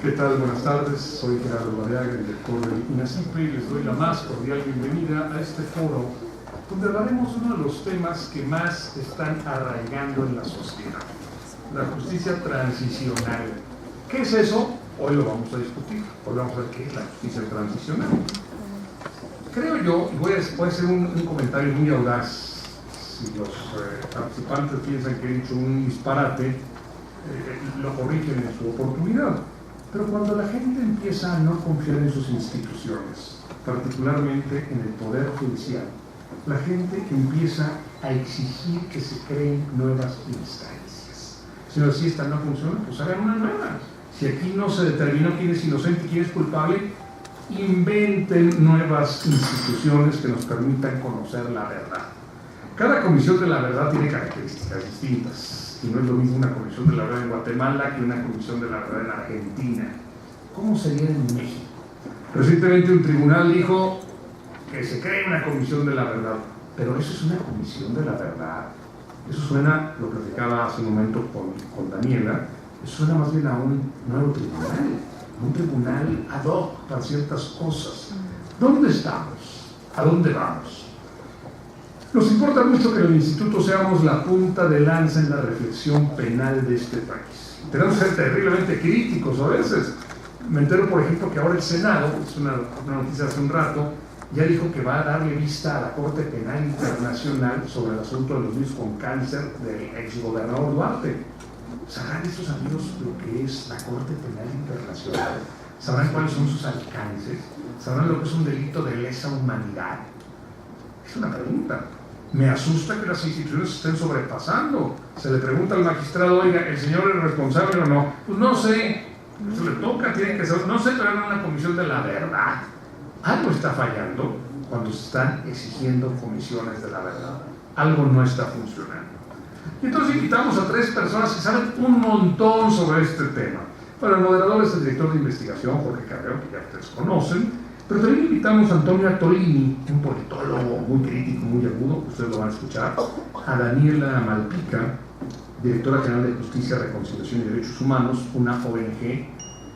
¿Qué tal? Buenas tardes, soy Gerardo Barriaga, director del INACIPE, y les doy la más cordial bienvenida a este foro, donde hablaremos de uno de los temas que más están arraigando en la sociedad, la justicia transicional. ¿Qué es eso? Hoy lo vamos a discutir. Hoy vamos a ver qué es la justicia transicional. Creo yo, y voy a hacer un comentario muy audaz, si los participantes piensan que he dicho un disparate, lo corrigen en su oportunidad. Pero cuando la gente empieza a no confiar en sus instituciones, particularmente en el Poder Judicial, la gente empieza a exigir que se creen nuevas instancias. Si esta no funciona, pues hagan una nueva. Si aquí no se determinó quién es inocente y quién es culpable, inventen nuevas instituciones que nos permitan conocer la verdad. Cada comisión de la verdad tiene características distintas. Y no es lo mismo una comisión de la verdad en Guatemala que una comisión de la verdad en Argentina. ¿Cómo sería en México? Recientemente un tribunal dijo que se cree una comisión de la verdad, pero eso es una comisión de la verdad. Eso suena, lo platicaba hace un momento con Daniela, eso suena más bien a un nuevo tribunal ad hoc para ciertas cosas. ¿Dónde estamos? ¿A dónde vamos? Nos importa mucho que en el Instituto seamos la punta de lanza en la reflexión penal de este país. Tenemos que ser terriblemente críticos a veces. Me entero, por ejemplo, que ahora el Senado, es una noticia hace un rato, ya dijo que va a darle vista a la Corte Penal Internacional sobre el asunto de los niños con cáncer del exgobernador Duarte. ¿Sabrán esos amigos lo que es la Corte Penal Internacional? ¿Sabrán cuáles son sus alcances? ¿Sabrán lo que es un delito de lesa humanidad? Es una pregunta. Me asusta que las instituciones se estén sobrepasando. Se le pregunta al magistrado, oiga, ¿el señor es responsable o no? Pues no sé, eso le toca, tiene que ser, no sé, pero era una comisión de la verdad. Algo está fallando cuando se están exigiendo comisiones de la verdad. Algo no está funcionando. Y entonces invitamos a 3 personas que saben un montón sobre este tema. Bueno, el moderador es el director de investigación, Jorge Carreón, que ya ustedes conocen. Pero también invitamos a Antonio Attolini, un politólogo muy crítico, muy agudo, ustedes lo van a escuchar, a Daniela Malpica, directora general de Justicia, Reconciliación y Derechos Humanos, una ONG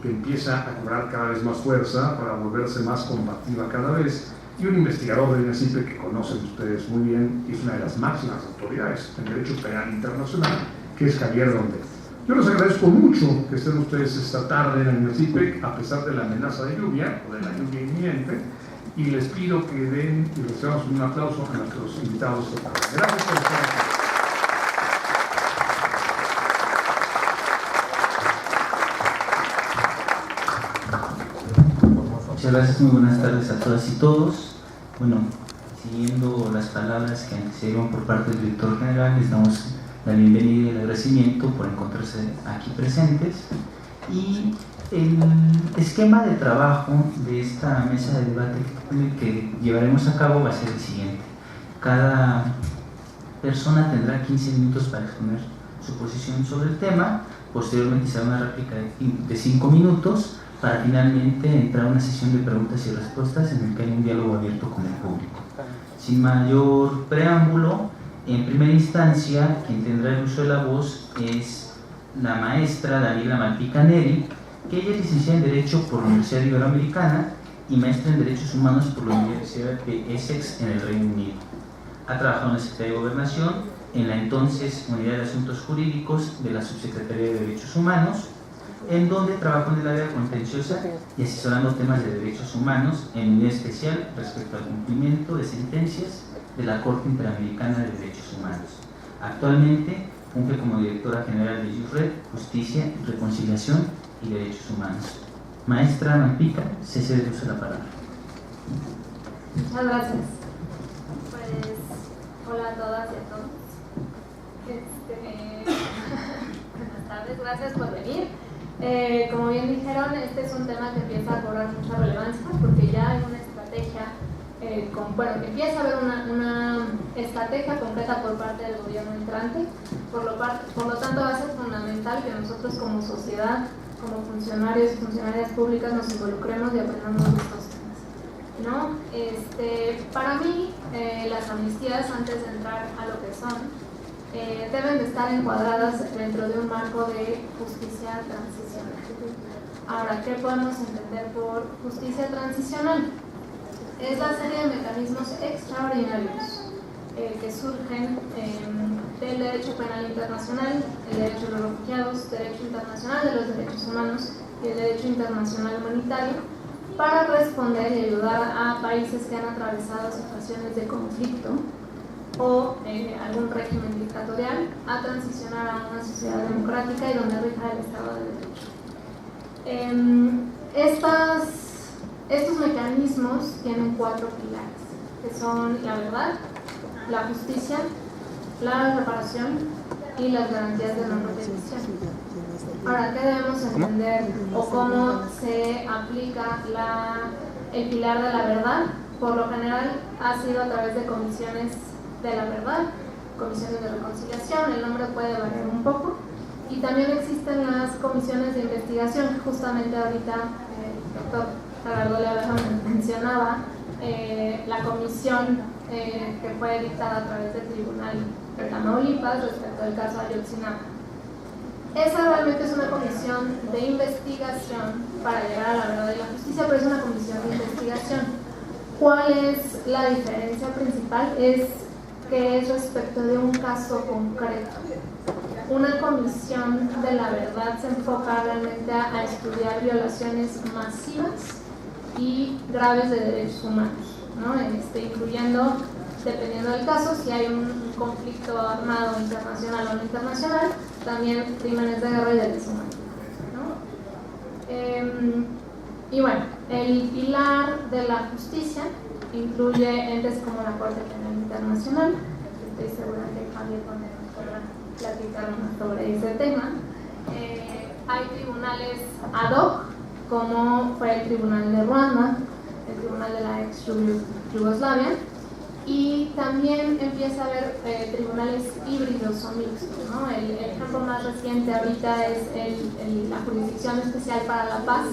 que empieza a cobrar cada vez más fuerza para volverse más combativa cada vez, y un investigador del INACIPE que conocen ustedes muy bien, y es una de las máximas autoridades en Derecho Penal Internacional, que es Javier Donde. Yo les agradezco mucho que estén ustedes esta tarde en el INACIPE, a pesar de la amenaza de lluvia, o de la lluvia inminente, y les pido que den y recibamos un aplauso a nuestros invitados esta tarde. Gracias por estar aquí. Muchas gracias, muy buenas tardes a todas y todos. Bueno, siguiendo las palabras que se dieron por parte del director general, les damos la bienvenida y el agradecimiento por encontrarse aquí presentes. Y el esquema de trabajo de esta mesa de debate que llevaremos a cabo va a ser el siguiente. Cada persona tendrá 15 minutos para exponer su posición sobre el tema. Posteriormente será una réplica de 5 minutos para finalmente entrar a una sesión de preguntas y respuestas en el que hay un diálogo abierto con el público. Sin mayor preámbulo, en primera instancia, quien tendrá el uso de la voz es la maestra Daniela Malpica Neri, que ella es licenciada en Derecho por la Universidad Iberoamericana y maestra en Derechos Humanos por la Universidad de Essex en el Reino Unido. Ha trabajado en la Secretaría de Gobernación, en la entonces Unidad de Asuntos Jurídicos de la Subsecretaría de Derechos Humanos, en donde trabajó en el área contenciosa y asesorando temas de derechos humanos, en unidad especial respecto al cumplimiento de sentencias de la Corte Interamericana de Derechos Humanos. Actualmente funge como directora general de JUSRED, Justicia, Reconciliación y Derechos Humanos. Maestra Malpica, cese de uso de la palabra. Muchas gracias. Pues, hola a todas y a todos. Buenas tardes, gracias por venir. Como bien dijeron, este es un tema que empieza a cobrar mucha relevancia porque ya hay una estrategia, empieza a haber una estrategia concreta por parte del gobierno entrante, por lo tanto va a ser fundamental que nosotros como sociedad, como funcionarios y funcionarias públicas nos involucremos y aprendamos de estos temas, ¿no? Para mí, las amnistías, antes de entrar a lo que son, deben de estar encuadradas dentro de un marco de justicia transicional. Ahora, ¿qué podemos entender por justicia transicional? Es la serie de mecanismos extraordinarios que surgen del derecho penal internacional, el derecho de los refugiados, derecho internacional de los derechos humanos y el derecho internacional humanitario, para responder y ayudar a países que han atravesado situaciones de conflicto o algún régimen dictatorial a transicionar a una sociedad democrática y donde rija el Estado de Derecho. Estos mecanismos tienen 4 pilares, que son la verdad, la justicia, la reparación y las garantías de no repetición. Ahora, ¿qué debemos entender o cómo se aplica el pilar de la verdad? Por lo general ha sido a través de comisiones de la verdad, comisiones de reconciliación, el nombre puede variar un poco, y también existen las comisiones de investigación, que justamente ahorita el doctor Gerardo Leaveja mencionaba, la comisión que fue dictada a través del Tribunal de Tamaulipas respecto al caso Ayotzinapa. Esa realmente es una comisión de investigación para llegar a la verdad y la justicia, pero es una comisión de investigación. ¿Cuál es la diferencia principal? Es que es respecto de un caso concreto. Una comisión de la verdad se enfoca realmente a estudiar violaciones masivas y graves de derechos humanos, ¿no? Incluyendo, dependiendo del caso, si hay un conflicto armado internacional o no internacional, también crímenes de guerra y derechos humanos, ¿no? Y bueno, el pilar de la justicia incluye entes como la Corte Penal Internacional. Estoy segura que Javier podrá platicarnos sobre ese tema. Hay tribunales ad hoc, como fue el Tribunal de Ruanda, el Tribunal de la ex Yugoslavia, y también empieza a haber tribunales híbridos o mixtos, ¿no? El ejemplo más reciente ahorita es la Jurisdicción Especial para la Paz,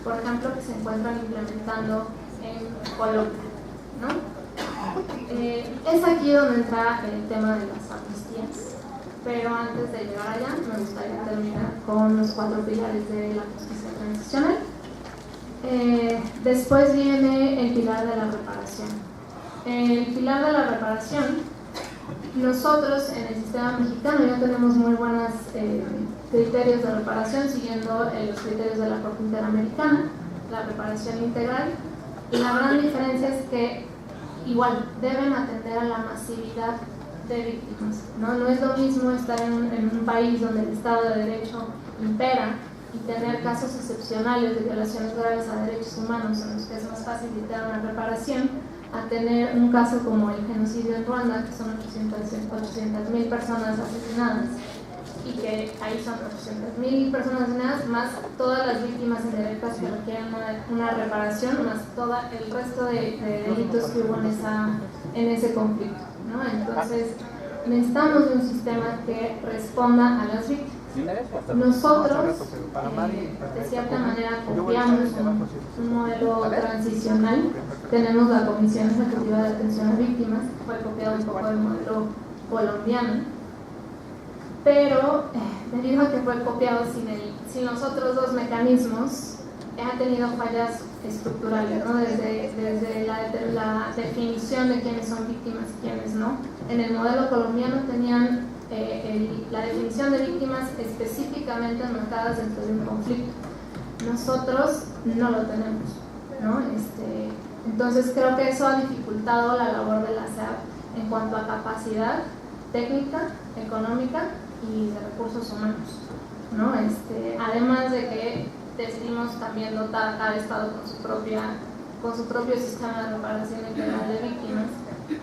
por ejemplo, que se encuentran implementando en Colombia, ¿no? Es aquí donde entra el tema de las amnistías, pero antes de llegar allá me gustaría terminar con los 4 pilares de la justicia transicional. Después viene el pilar de la reparación. El pilar de la reparación, nosotros en el sistema mexicano ya tenemos muy buenos criterios de reparación siguiendo los criterios de la Corte Interamericana, la reparación integral, y la gran diferencia es que igual deben atender a la masividad de víctimas, ¿no? No es lo mismo estar en un país donde el Estado de Derecho impera y tener casos excepcionales de violaciones graves a derechos humanos en los que es más fácil dictar una reparación, a tener un caso como el genocidio en Ruanda, que son 800.000 personas asesinadas, y que ahí son 800.000 personas asesinadas, más todas las víctimas indirectas que requieren una reparación, más todo el resto de delitos que hubo en ese conflicto, ¿no? Entonces, necesitamos de un sistema que responda a las víctimas. Nosotros, de cierta manera, copiamos un modelo transicional. Tenemos la Comisión Ejecutiva de Atención a Víctimas, que fue copiado un poco del modelo colombiano, pero debido a que fue copiado sin los otros 2 mecanismos, ha tenido fallas estructurales, ¿no? Desde la definición de quiénes son víctimas y quiénes no. En el modelo colombiano tenían la definición de víctimas específicamente enmarcadas dentro de un conflicto. Nosotros no lo tenemos, ¿no? Entonces creo que eso ha dificultado la labor de la SEAP en cuanto a capacidad técnica, económica y de recursos humanos, ¿no? Además de que decidimos también dotar a cada estado con su propio sistema de reparación integral de víctimas,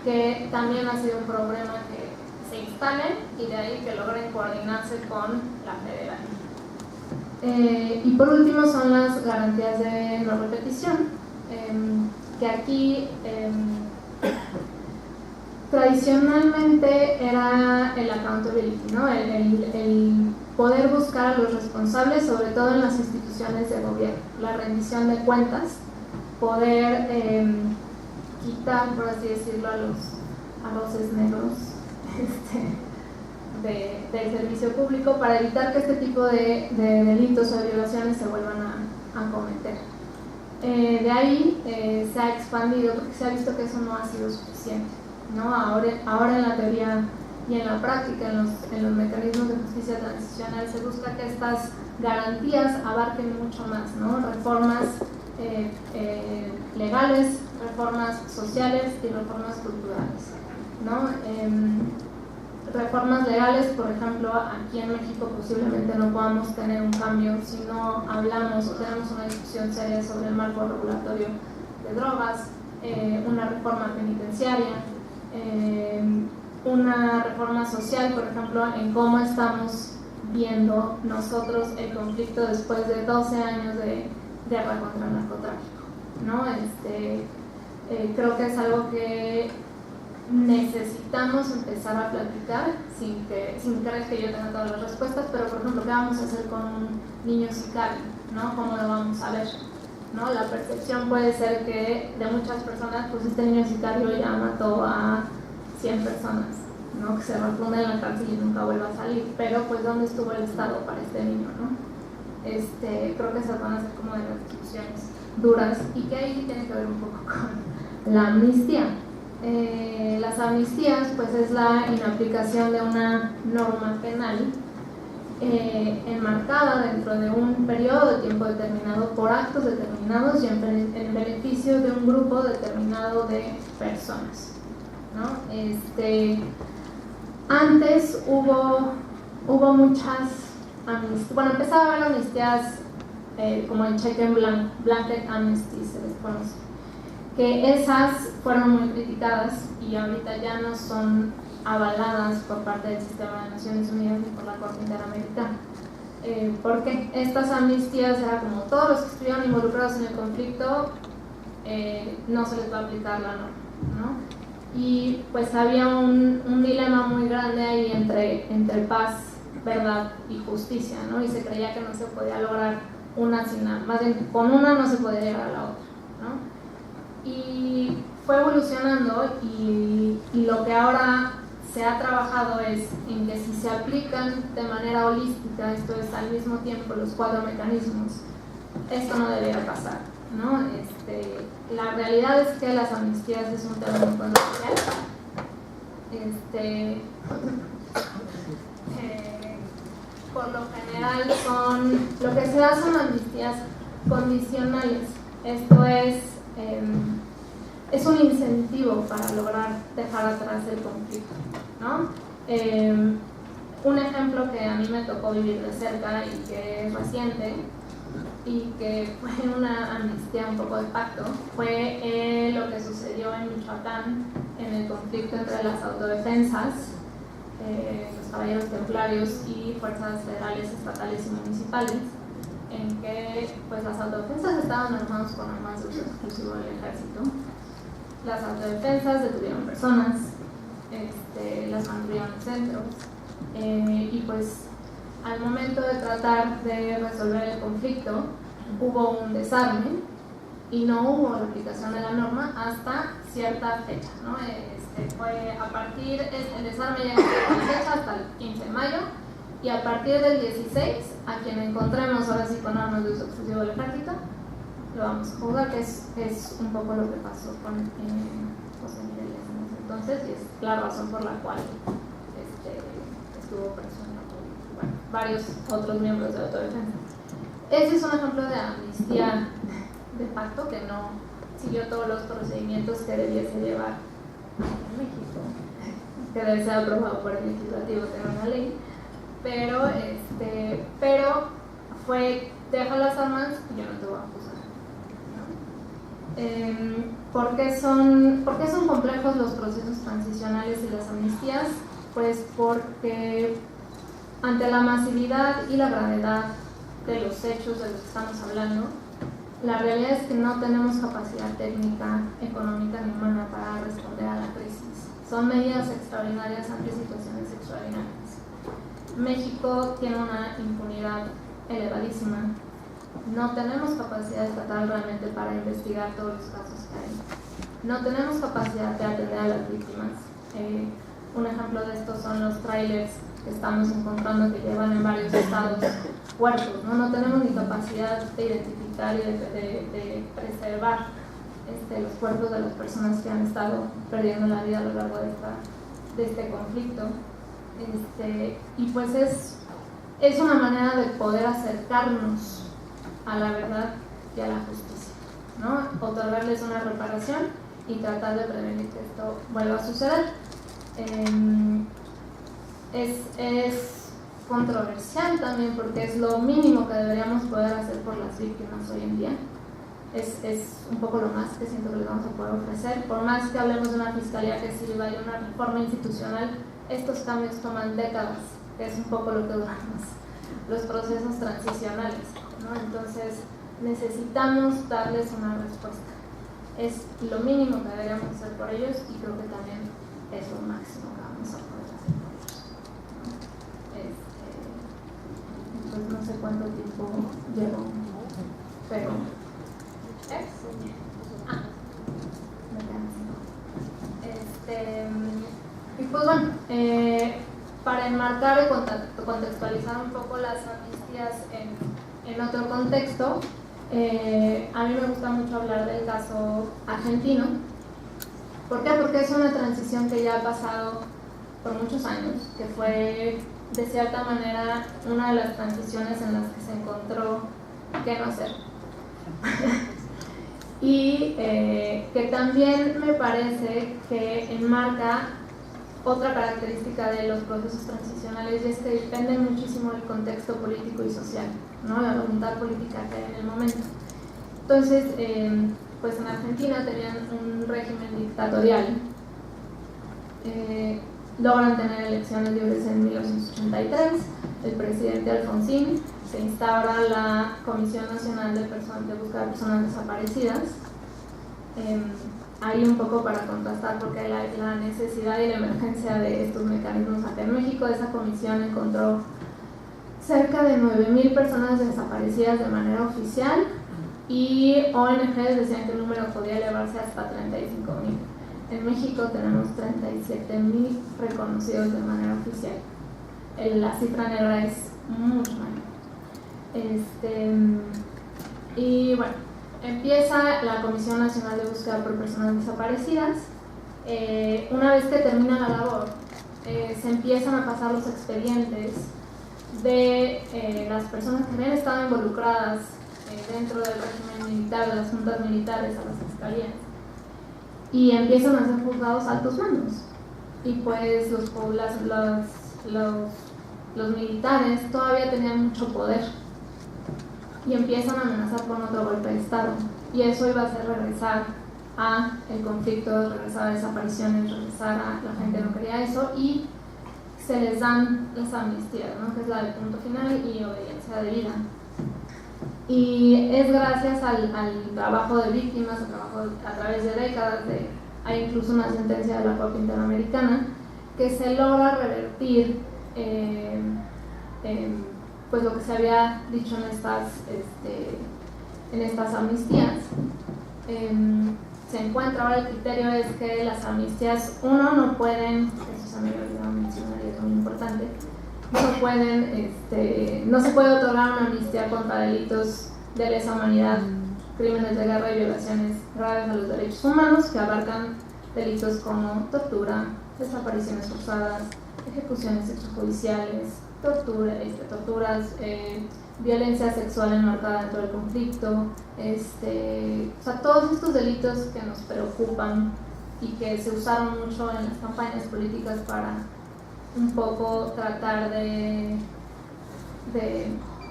que también ha sido un problema que se instalen y de ahí que logren coordinarse con la federal. Y por último son las garantías de no repetición, que aquí tradicionalmente era el accountability, ¿no? El poder buscar a los responsables, sobre todo en las instituciones de gobierno, la rendición de cuentas, poder quitar, por así decirlo, a los arroces negros del servicio público para evitar que este tipo de delitos o de violaciones se vuelvan a cometer. De ahí se ha expandido porque se ha visto que eso no ha sido suficiente, ¿no? Ahora en la teoría y en la práctica, en los mecanismos de justicia transicional, se busca que estas garantías abarquen mucho más, ¿no? Reformas legales, reformas sociales y reformas culturales, ¿no? Reformas legales, por ejemplo, aquí en México posiblemente no podamos tener un cambio si no hablamos o tenemos una discusión seria sobre el marco regulatorio de drogas, una reforma penitenciaria, una reforma social, por ejemplo, en cómo estamos viendo nosotros el conflicto después de 12 años de guerra contra el narcotráfico, ¿no? Creo que es algo que necesitamos empezar a platicar sin creer que yo tenga todas las respuestas, pero por ejemplo, ¿qué vamos a hacer con un niño sicario? ¿No? ¿Cómo lo vamos a ver? ¿No? La percepción puede ser que de muchas personas, pues este niño sicario ya mató a 100 personas, ¿no? Que se refunde en la cárcel y nunca vuelva a salir, pero pues ¿dónde estuvo el Estado para este niño? ¿No? Creo que esas van a ser como de las discusiones duras y que ahí tiene que ver un poco con la amnistía. Las amnistías pues es la inaplicación de una norma penal enmarcada dentro de un periodo de tiempo determinado por actos determinados y en beneficio de un grupo determinado de personas, ¿no? Antes hubo muchas amnistías, bueno, empezaba a haber amnistías como el check and blanket amnesty se les conoce, que esas fueron muy criticadas y ahorita ya no son avaladas por parte del sistema de Naciones Unidas y por la Corte Interamericana. Porque estas amnistías era como todos los que estuvieron involucrados en el conflicto no se les va a aplicar la norma, ¿no? Y pues había un dilema muy grande ahí entre paz, verdad y justicia, ¿no? Y se creía que no se podía lograr una sin nada, más bien con una no se podía llegar a la otra, ¿no? Y fue evolucionando y lo que ahora se ha trabajado es en que si se aplican de manera holística, esto es al mismo tiempo los 4 mecanismos, esto no debería pasar, ¿no? La realidad es que las amnistías es un tema muy controversial. Por lo general lo que se da son amnistías condicionales, esto es un incentivo para lograr dejar atrás el conflicto, ¿no? Un ejemplo que a mí me tocó vivir de cerca y que es reciente y que fue una amnistía un poco de pacto fue lo que sucedió en Michoacán en el conflicto entre las autodefensas, los caballeros templarios y fuerzas federales, estatales y municipales, en que pues las autodefensas estaban armados con armas de uso exclusivo del ejército. Las autodefensas detuvieron personas, las mantuvieron en centros y pues al momento de tratar de resolver el conflicto hubo un desarme y no hubo la aplicación de la norma hasta cierta fecha, ¿no? Fue a partir, el desarme llega a la fecha hasta el 15 de mayo y a partir del 16 a quien encontremos ahora sí con armas de uso exclusivo del ejército lo vamos a juzgar, que es un poco lo que pasó con José Miguel en ese entonces y es la razón por la cual estuvo preso varios otros miembros de autodefensa. Ese es un ejemplo de amnistía de pacto que no siguió todos los procedimientos que debiese llevar en México, que debe ser aprobado por el legislativo, tener una ley, pero fue deja las armas y yo no te voy a acusar, ¿no? ¿Por qué son complejos los procesos transicionales y las amnistías? Pues porque ante la masividad y la gravedad de los hechos de los que estamos hablando, la realidad es que no tenemos capacidad técnica, económica ni humana para responder a la crisis. Son medidas extraordinarias ante situaciones extraordinarias. México tiene una impunidad elevadísima. No tenemos capacidad estatal realmente para investigar todos los casos que hay. No tenemos capacidad de atender a las víctimas. Un ejemplo de esto son los trailers que estamos encontrando que llevan en varios estados huertos, ¿no? No tenemos ni capacidad de identificar y de preservar los cuerpos de las personas que han estado perdiendo la vida a lo largo de este conflicto. Y pues es una manera de poder acercarnos a la verdad y a la justicia, ¿no? Otorgarles una reparación y tratar de prevenir que esto vuelva a suceder. Es controversial también porque es lo mínimo que deberíamos poder hacer por las víctimas hoy en día. Es un poco lo más que siento que les vamos a poder ofrecer. Por más que hablemos de una fiscalía que sirva y una reforma institucional, estos cambios toman décadas, que es un poco lo que duran los procesos transicionales, ¿no? Entonces necesitamos darles una respuesta. Es lo mínimo que deberíamos hacer por ellos y creo que también es lo máximo que vamos a poder hacer por ellos, ¿no? Pues no sé cuánto tiempo llevo, pero y pues bueno, para enmarcar y contextualizar un poco las amnistías en otro contexto, a mí me gusta mucho hablar del caso argentino. ¿Por qué? Porque es una transición que ya ha pasado por muchos años, que fue de cierta manera una de las transiciones en las que se encontró qué no hacer. Y que también me parece que enmarca otra característica de los procesos transicionales, y es que depende muchísimo del contexto político y social, ¿no? La voluntad política que hay en el momento. Entonces, pues en Argentina tenían un régimen dictatorial, logran tener elecciones libres en 1983, el presidente Alfonsín, se instaura la Comisión Nacional de Búsqueda de Personas Desaparecidas. Ahí un poco para contrastar porque la necesidad y la emergencia de estos mecanismos acá en México. Esa comisión encontró cerca de 9,000 personas desaparecidas de manera oficial y ONGs decían que el número podía elevarse hasta 35,000. En México tenemos 37,000 reconocidos de manera oficial. La cifra negra es mucho mayor. Y bueno, empieza la Comisión Nacional de Búsqueda por Personas Desaparecidas. Una vez que termina la labor, se empiezan a pasar los expedientes de las personas que habían estado involucradas dentro del régimen militar, de las juntas militares, a las fiscalías, y empiezan a ser juzgados altos mandos. Y pues los militares todavía tenían mucho poder y empiezan a amenazar con otro golpe de Estado, y eso iba a hacer regresar a el conflicto, regresar a desapariciones, regresar a la gente no quería eso, y se les dan las amnistías, ¿no? Que es la del punto final y obediencia debida. Y es gracias al trabajo de víctimas, al trabajo a través de décadas, hay incluso una sentencia de la Corte Interamericana, que se logra revertir pues lo que se había dicho en estas amnistías. Se encuentra ahora, el criterio es que las amnistías, no pueden, eso se me olvidó mencionar y es muy importante, no se puede otorgar una amnistía contra delitos de lesa humanidad, crímenes de guerra y violaciones graves a los derechos humanos, que abarcan delitos como tortura, desapariciones forzadas, ejecuciones extrajudiciales, torturas, violencia sexual enmarcada dentro del conflicto, o sea, todos estos delitos que nos preocupan y que se usaron mucho en las campañas políticas para un poco tratar de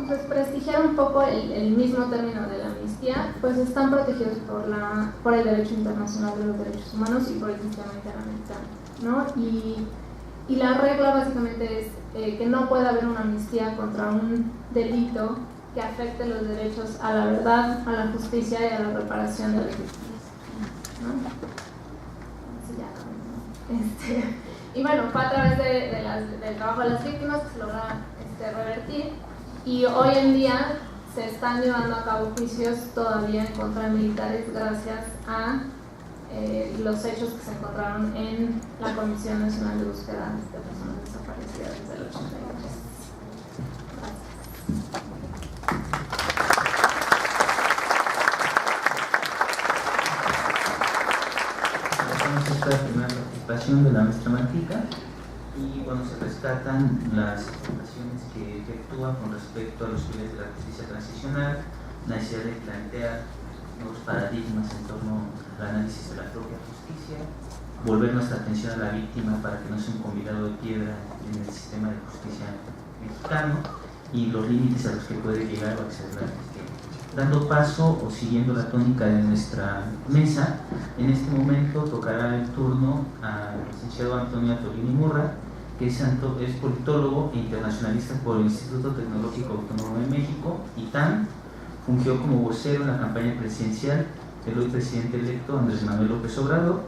desprestigiar un poco el mismo término de la amnistía, pues están protegidos por el derecho internacional de los derechos humanos y por el sistema interamericano, ¿no? Y la regla básicamente es que no puede haber una amnistía contra un delito que afecte los derechos a la verdad, a la justicia y a la reparación de las víctimas, ¿no? Y bueno, fue a través del trabajo de las víctimas que se logra revertir, y hoy en día se están llevando a cabo juicios todavía en contra de militares gracias a los hechos que se encontraron en la Comisión Nacional de Búsqueda de Personas Desaparecidas desde el 83. Gracias. Esta primera participación de la maestra Martica, y bueno, se rescatan las observaciones que efectúa con respecto a los niveles de la justicia transicional, la necesidad de plantear nuevos paradigmas en torno al análisis de la propia justicia, volver nuestra atención a la víctima para que no sea un convidado de piedra en el sistema de justicia mexicano, y los límites a los que puede llegar o acceder la justicia. Dando paso o siguiendo la tónica de nuestra mesa, en este momento tocará el turno al licenciado Antonio Atolini Murra, que es politólogo e internacionalista por el Instituto Tecnológico Autónomo de México, ITAM. Fungió como vocero en la campaña presidencial del hoy presidente electo Andrés Manuel López Obrador,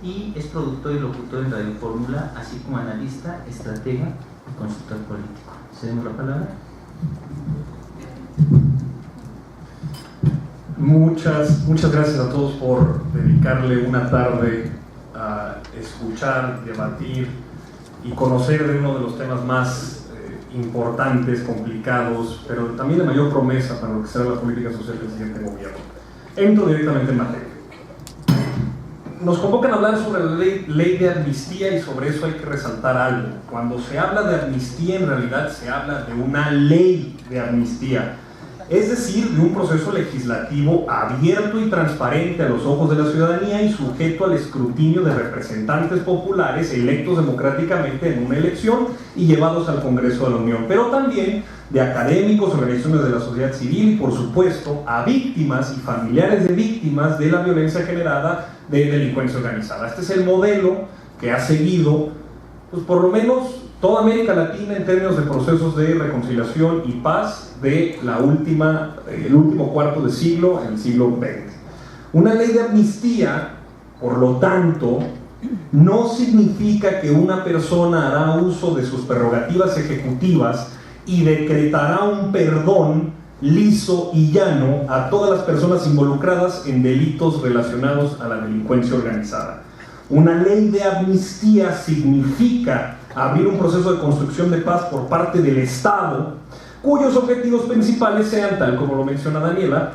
y es productor y locutor en Radio Fórmula, así como analista, estratega y consultor político. ¿Cedemos la palabra? Muchas gracias a todos por dedicarle una tarde a escuchar, debatir y conocer de uno de los temas más importantes, complicados, pero también de mayor promesa para lo que será la política social del siguiente gobierno. Entro directamente en materia. Nos convocan a hablar sobre la ley de amnistía, y sobre eso hay que resaltar algo. Cuando se habla de amnistía, en realidad se habla de una ley de amnistía, es decir, de un proceso legislativo abierto y transparente a los ojos de la ciudadanía y sujeto al escrutinio de representantes populares electos democráticamente en una elección y llevados al Congreso de la Unión, pero también de académicos, organizaciones de la sociedad civil y, por supuesto, a víctimas y familiares de víctimas de la violencia generada de delincuencia organizada. Este es el modelo que ha seguido, pues, por lo menos toda América Latina en términos de procesos de reconciliación y paz de el último cuarto de siglo, en el siglo XX. Una ley de amnistía, por lo tanto, no significa que una persona hará uso de sus prerrogativas ejecutivas y decretará un perdón liso y llano a todas las personas involucradas en delitos relacionados a la delincuencia organizada. Una ley de amnistía significa abrir un proceso de construcción de paz por parte del Estado, cuyos objetivos principales sean, tal como lo menciona Daniela,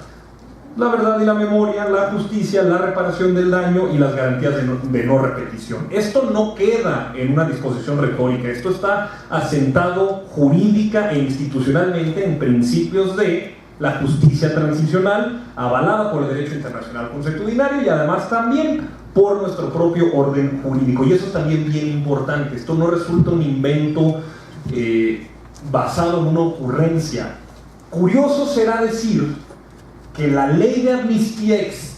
la verdad y la memoria, la justicia, la reparación del daño y las garantías de no repetición. Esto no queda en una disposición retórica, esto está asentado jurídica e institucionalmente en principios de la justicia transicional, avalada por el derecho internacional consuetudinario y además también por nuestro propio orden jurídico. Y eso es también bien importante. Esto no resulta un invento basado en una ocurrencia. Curioso será decir que la ley de amnistía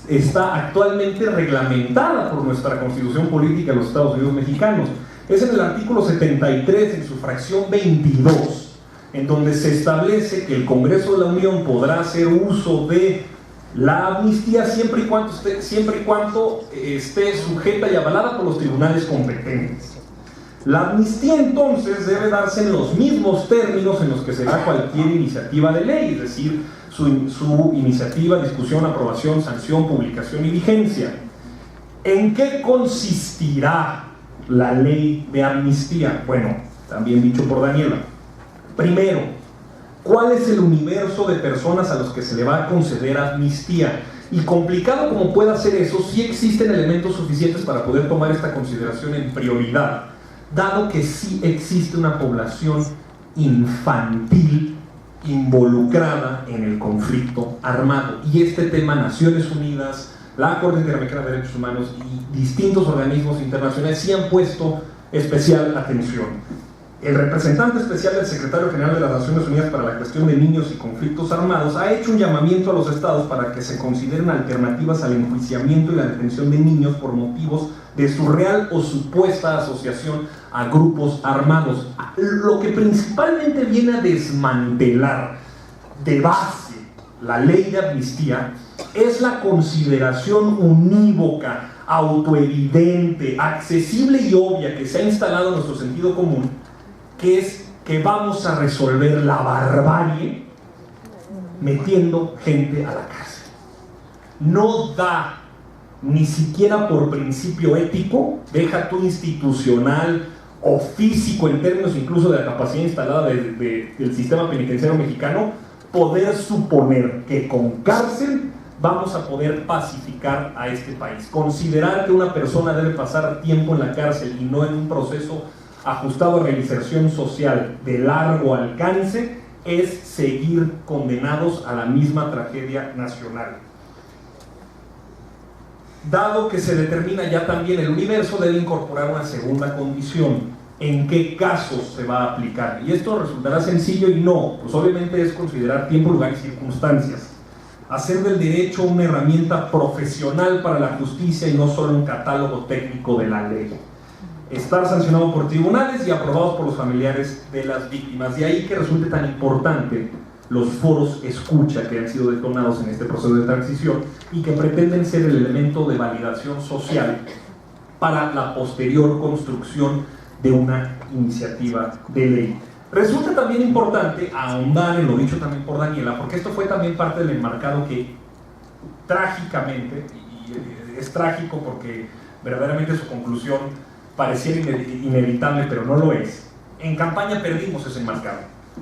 está actualmente reglamentada por nuestra Constitución Política de los Estados Unidos Mexicanos. Es en el artículo 73, en su fracción 22, en donde se establece que el Congreso de la Unión podrá hacer uso de la amnistía siempre y cuando esté sujeta y avalada por los tribunales competentes. La amnistía entonces debe darse en los mismos términos en los que se da cualquier iniciativa de ley, es decir, su iniciativa, discusión, aprobación, sanción, publicación y vigencia. ¿En qué consistirá la ley de amnistía? Bueno, también dicho por Daniela. Primero, ¿cuál es el universo de personas a los que se le va a conceder amnistía? Y complicado como pueda ser eso, sí existen elementos suficientes para poder tomar esta consideración en prioridad, dado que sí existe una población infantil involucrada en el conflicto armado. Y este tema Naciones Unidas, la Corte Interamericana de Derechos Humanos y distintos organismos internacionales sí han puesto especial atención. El representante especial del secretario general de las Naciones Unidas para la cuestión de niños y conflictos armados ha hecho un llamamiento a los estados para que se consideren alternativas al enjuiciamiento y la detención de niños por motivos de su real o supuesta asociación a grupos armados. Lo que principalmente viene a desmantelar de base la ley de amnistía es la consideración unívoca, autoevidente, accesible y obvia que se ha instalado en nuestro sentido común, que es que vamos a resolver la barbarie metiendo gente a la cárcel. No da ni siquiera por principio ético, deja tú institucional o físico en términos incluso de la capacidad instalada del sistema penitenciario mexicano, poder suponer que con cárcel vamos a poder pacificar a este país. Considerar que una persona debe pasar tiempo en la cárcel y no en un proceso ajustado a reinserción social de largo alcance es seguir condenados a la misma tragedia nacional. Dado que se determina ya también el universo, debe incorporar una segunda condición: ¿en qué casos se va a aplicar? Y esto resultará sencillo y no, pues obviamente es considerar tiempo, lugar y circunstancias. Hacer del derecho una herramienta profesional para la justicia y no solo un catálogo técnico de la ley. Estar sancionado por tribunales y aprobados por los familiares de las víctimas. De ahí que resulte tan importante los foros escucha que han sido detonados en este proceso de transición y que pretenden ser el elemento de validación social para la posterior construcción de una iniciativa de ley. Resulta también importante ahondar en lo dicho también por Daniela, porque esto fue también parte del enmarcado que trágicamente, y es trágico porque verdaderamente su conclusión pareciera inevitable, pero no lo es. En campaña perdimos ese enmarcado.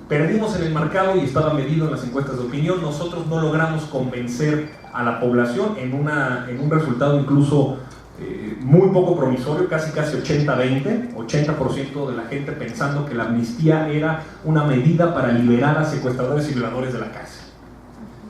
Perdimos el enmarcado y estaba medido en las encuestas de opinión. Nosotros no logramos convencer a la población en un resultado incluso muy poco promisorio, casi 80-20, 80% de la gente pensando que la amnistía era una medida para liberar a secuestradores y violadores de la cárcel.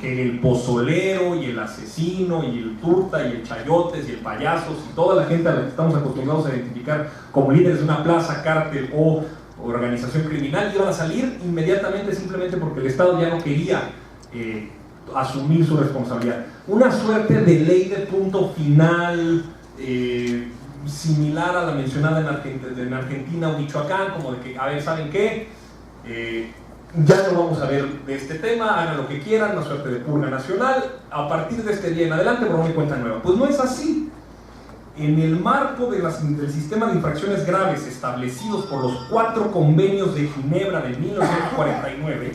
Que el pozolero y el asesino y el turta y el chayotes y el payasos y toda la gente a la que estamos acostumbrados a identificar como líderes de una plaza, cártel o organización criminal iban a salir inmediatamente simplemente porque el Estado ya no quería asumir su responsabilidad. Una suerte de ley de punto final similar a la mencionada en Argentina o Michoacán, como de que, a ver, ¿saben qué? Ya no vamos a ver de este tema, hagan lo que quieran, una suerte de purga nacional, a partir de este día en adelante borrón y cuenta nueva. Pues no es así. En el marco del sistema de infracciones graves establecidos por los 4 convenios de Ginebra de 1949,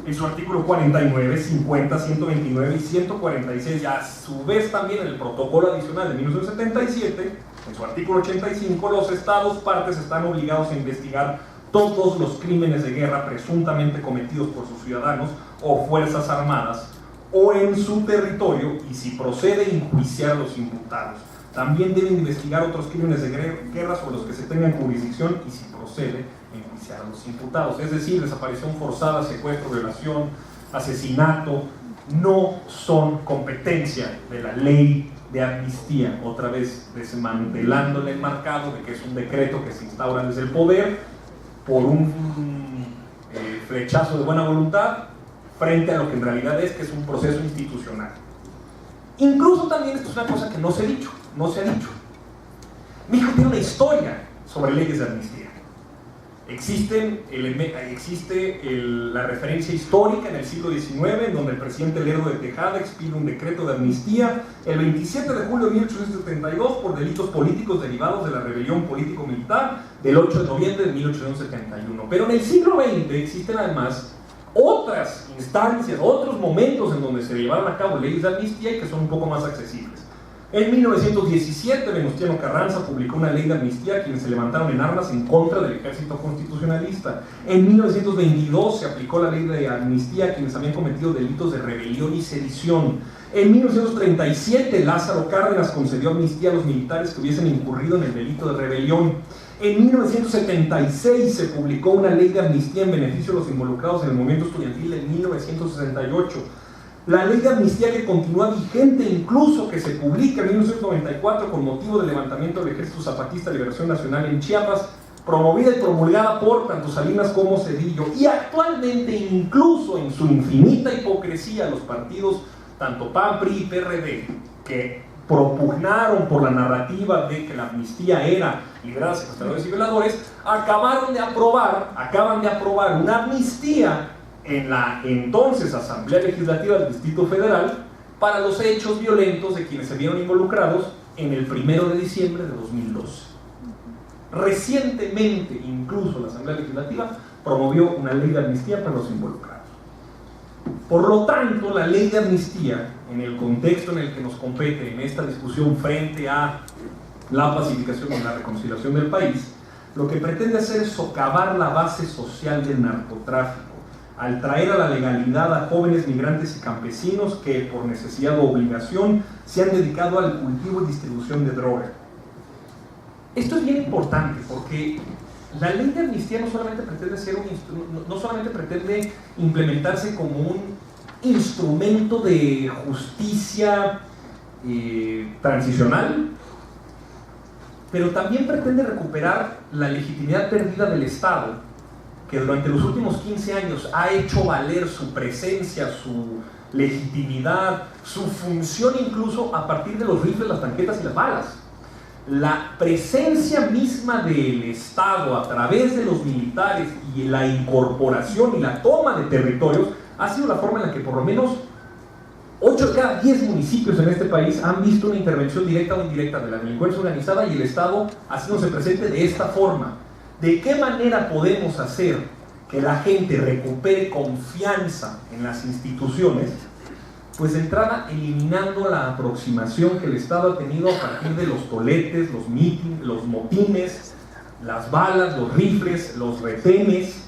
en su artículo 49, 50, 129 y 146, y a su vez también en el protocolo adicional de 1977, en su artículo 85, los estados partes están obligados a investigar todos los crímenes de guerra presuntamente cometidos por sus ciudadanos o fuerzas armadas o en su territorio, y si procede enjuiciar a los imputados. También deben investigar otros crímenes de guerra sobre los que se tengan jurisdicción y si procede enjuiciar a los imputados. Es decir, desaparición forzada, secuestro, violación, asesinato, no son competencia de la ley de amnistía. Otra vez desmantelando el enmarcado de que es un decreto que se instaura desde el poder por un flechazo de buena voluntad frente a lo que en realidad es, que es un proceso institucional. Incluso también esto es una cosa que no se ha dicho. México tiene una historia sobre leyes de amnistía. Existe la referencia histórica en el siglo XIX, en donde el presidente Lerdo de Tejada expide un decreto de amnistía el 27 de julio de 1872 por delitos políticos derivados de la rebelión político-militar del 8 de noviembre de 1871. Pero en el siglo XX existen además otras instancias, otros momentos en donde se llevaron a cabo leyes de amnistía y que son un poco más accesibles. En 1917, Venustiano Carranza publicó una ley de amnistía a quienes se levantaron en armas en contra del ejército constitucionalista. En 1922 se aplicó la ley de amnistía a quienes habían cometido delitos de rebelión y sedición. En 1937, Lázaro Cárdenas concedió amnistía a los militares que hubiesen incurrido en el delito de rebelión. En 1976 se publicó una ley de amnistía en beneficio de los involucrados en el movimiento estudiantil de 1968. La ley de amnistía que continúa vigente, incluso que se publica en 1994 con motivo del levantamiento del Ejército Zapatista de Liberación Nacional en Chiapas, promovida y promulgada por tanto Salinas como Zedillo, y actualmente incluso en su infinita hipocresía los partidos tanto PAN, PRI y PRD, que propugnaron por la narrativa de que la amnistía era liberar a secuestradores y violadores, acaban de aprobar una amnistía en la entonces Asamblea Legislativa del Distrito Federal para los hechos violentos de quienes se vieron involucrados en el 1 de diciembre de 2012. Recientemente, incluso la Asamblea Legislativa promovió una ley de amnistía para los involucrados. Por lo tanto, la ley de amnistía, en el contexto en el que nos compete en esta discusión frente a la pacificación y la reconciliación del país, lo que pretende hacer es socavar la base social del narcotráfico, al traer a la legalidad a jóvenes migrantes y campesinos que por necesidad o obligación se han dedicado al cultivo y distribución de droga. Esto es bien importante porque la ley de amnistía no solamente pretende implementarse como un instrumento de justicia transicional, pero también pretende recuperar la legitimidad perdida del Estado, que durante los últimos 15 años ha hecho valer su presencia, su legitimidad, su función incluso a partir de los rifles, las tanquetas y las balas. La presencia misma del Estado a través de los militares y la incorporación y la toma de territorios ha sido la forma en la que por lo menos 8 de cada 10 municipios en este país han visto una intervención directa o indirecta de la delincuencia organizada y el Estado haciéndose presente de esta forma. ¿De qué manera podemos hacer que la gente recupere confianza en las instituciones? Pues de entrada eliminando la aproximación que el Estado ha tenido a partir de los toletes, los motines, las balas, los rifles, los retenes,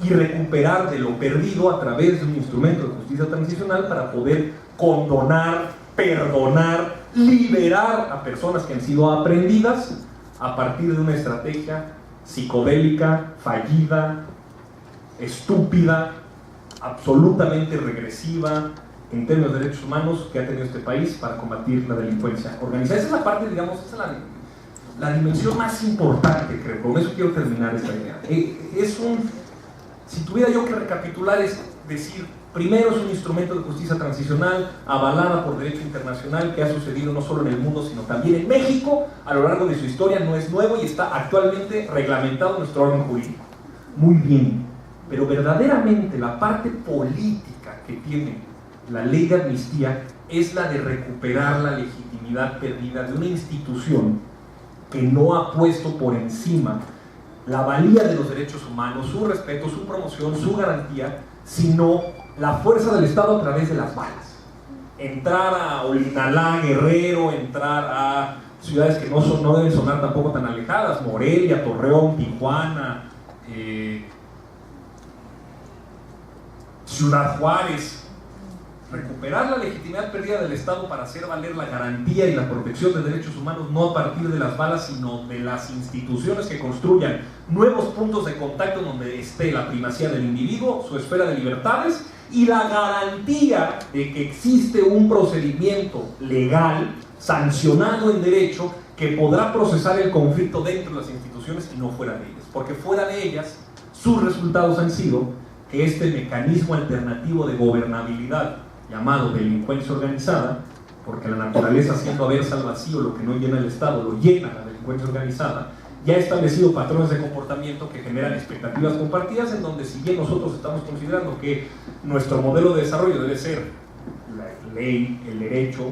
y recuperar de lo perdido a través de un instrumento de justicia transicional para poder condonar, perdonar, liberar a personas que han sido aprehendidas a partir de una estrategia psicodélica, fallida, estúpida, absolutamente regresiva en términos de derechos humanos que ha tenido este país para combatir la delincuencia organizada. Esa es la parte, digamos, esa es la dimensión más importante, creo. Con eso quiero terminar esta idea. Si tuviera yo que recapitular, es decir, primero es un instrumento de justicia transicional avalada por derecho internacional que ha sucedido no solo en el mundo sino también en México a lo largo de su historia, no es nuevo y está actualmente reglamentado en nuestro orden jurídico. Muy bien, pero verdaderamente la parte política que tiene la ley de amnistía es la de recuperar la legitimidad perdida de una institución que no ha puesto por encima la valía de los derechos humanos, su respeto, su promoción, su garantía, sino la fuerza del Estado a través de las balas. Entrar a Olinalá, Guerrero, entrar a ciudades que no deben sonar tampoco tan alejadas, Morelia, Torreón, Tijuana, Ciudad Juárez, recuperar la legitimidad perdida del Estado para hacer valer la garantía y la protección de derechos humanos, no a partir de las balas, sino de las instituciones que construyan nuevos puntos de contacto donde esté la primacía del individuo, su esfera de libertades y la garantía de que existe un procedimiento legal, sancionado en derecho, que podrá procesar el conflicto dentro de las instituciones y no fuera de ellas, porque fuera de ellas sus resultados han sido que este mecanismo alternativo de gobernabilidad llamado delincuencia organizada, porque la naturaleza haciendo aversa al vacío lo que no llena el Estado, lo llena la delincuencia organizada, ya ha establecido patrones de comportamiento que generan expectativas compartidas en donde si bien nosotros estamos considerando que nuestro modelo de desarrollo debe ser la ley, el derecho,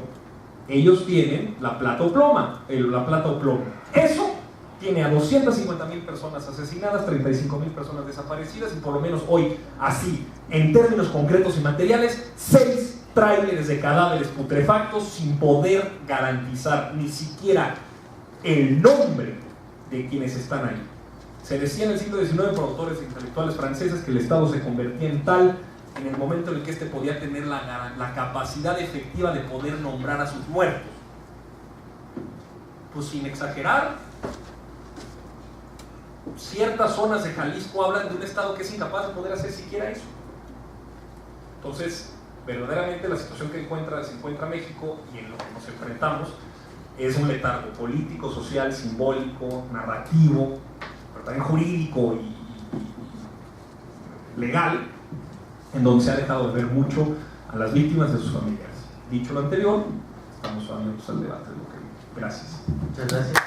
ellos tienen la plata o plomo. Eso tiene a 250,000 personas asesinadas, 35,000 personas desaparecidas y por lo menos hoy, así, en términos concretos y materiales, 6 tráileres de cadáveres putrefactos sin poder garantizar ni siquiera el nombre de quienes están ahí. Se decía en el siglo XIX por autores e intelectuales franceses que el Estado se convertía en tal en el momento en el que éste podía tener la capacidad efectiva de poder nombrar a sus muertos. Pues sin exagerar, ciertas zonas de Jalisco hablan de un Estado que es incapaz de poder hacer siquiera eso. Entonces, verdaderamente la situación que se encuentra México y en lo que nos enfrentamos es un letargo político, social, simbólico, narrativo, pero también jurídico y legal, en donde se ha dejado de ver mucho a las víctimas de sus familiares. Dicho lo anterior, estamos abiertos al debate. Gracias. Muchas gracias.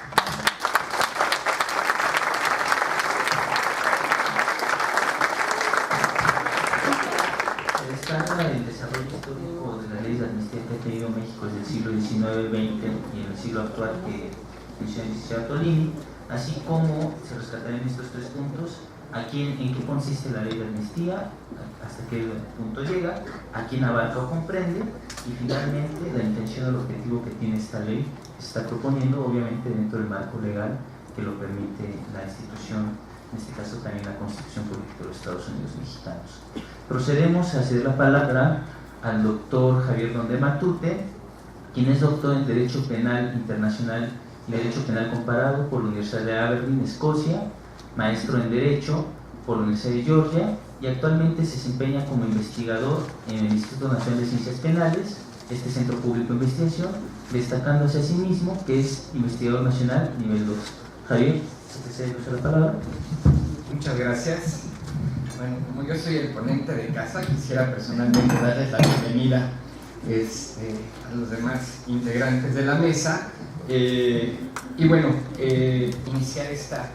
El desarrollo histórico de las leyes de amnistía que ha tenido México desde el siglo XIX, XX y en el siglo actual que menciona el licenciado Tolini, así como se rescatarán estos 3 puntos, en qué consiste la ley de amnistía, hasta qué punto llega, a quién abarca o comprende, y finalmente la intención o el objetivo que tiene esta ley se está proponiendo, obviamente dentro del marco legal que lo permite la institución, en este caso también la Constitución Política de los Estados Unidos Mexicanos. Procedemos a ceder la palabra al doctor Javier Donde Matute, quien es doctor en Derecho Penal Internacional y Derecho Penal Comparado por la Universidad de Aberdeen, Escocia, maestro en Derecho por la Universidad de Georgia, y actualmente se desempeña como investigador en el Instituto Nacional de Ciencias Penales, este centro público de investigación, destacándose a sí mismo que es investigador nacional nivel 2. Javier, se te cede la palabra. Muchas gracias. Bueno, como yo soy el ponente de casa, quisiera personalmente darles la bienvenida a los demás integrantes de la mesa y bueno, iniciar esta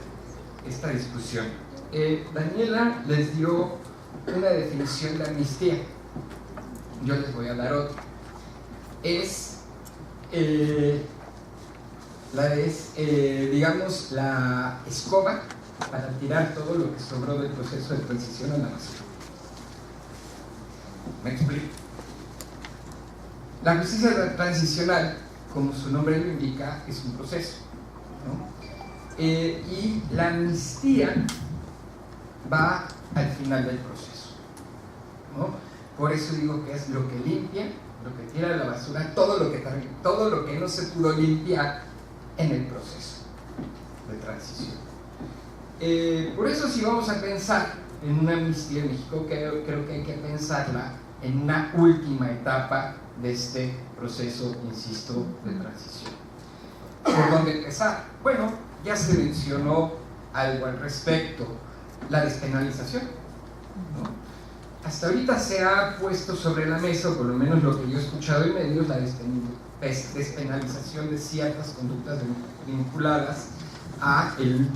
discusión. Daniela les dio una definición de amnistía, yo les voy a dar otra. Digamos, la escoba para tirar todo lo que sobró del proceso de transición a la basura. Me explico. La justicia transicional, como su nombre lo indica, es un proceso, ¿no? Y la amnistía va al final del proceso, ¿no? Por eso digo que es lo que limpia, lo que tira a la basura, todo lo que no se pudo limpiar en el proceso de transición. Por eso, si vamos a pensar en una amnistía en México, creo que hay que pensarla en una última etapa de este proceso, insisto, de transición. ¿Por dónde empezar? Bueno, ya se mencionó algo al respecto, la despenalización, ¿no? Hasta ahorita se ha puesto sobre la mesa, o por lo menos lo que yo he escuchado en medios, la despenalización de ciertas conductas vinculadas a el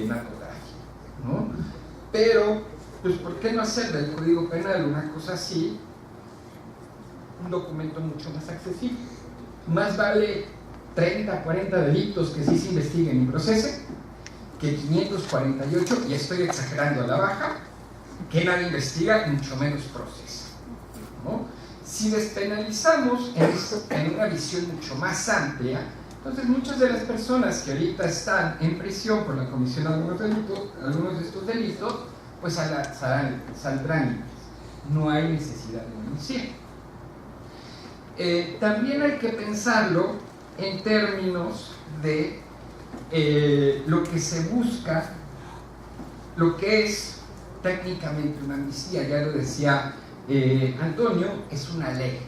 narcotráfico, ¿no? Pero, pues, ¿por qué no hacer del Código Penal una cosa así, un documento mucho más accesible? Más vale 30, 40 delitos que sí se investiguen y procesen que 548, y estoy exagerando a la baja, que nadie investiga y mucho menos procesa, ¿no? Si despenalizamos en una visión mucho más amplia, entonces muchas de las personas que ahorita están en prisión por la comisión de algunos de estos delitos, pues saldrán libres. No hay necesidad de amnistía. También hay que pensarlo en términos de lo que se busca, lo que es técnicamente una amnistía. Ya lo decía Antonio, es una ley,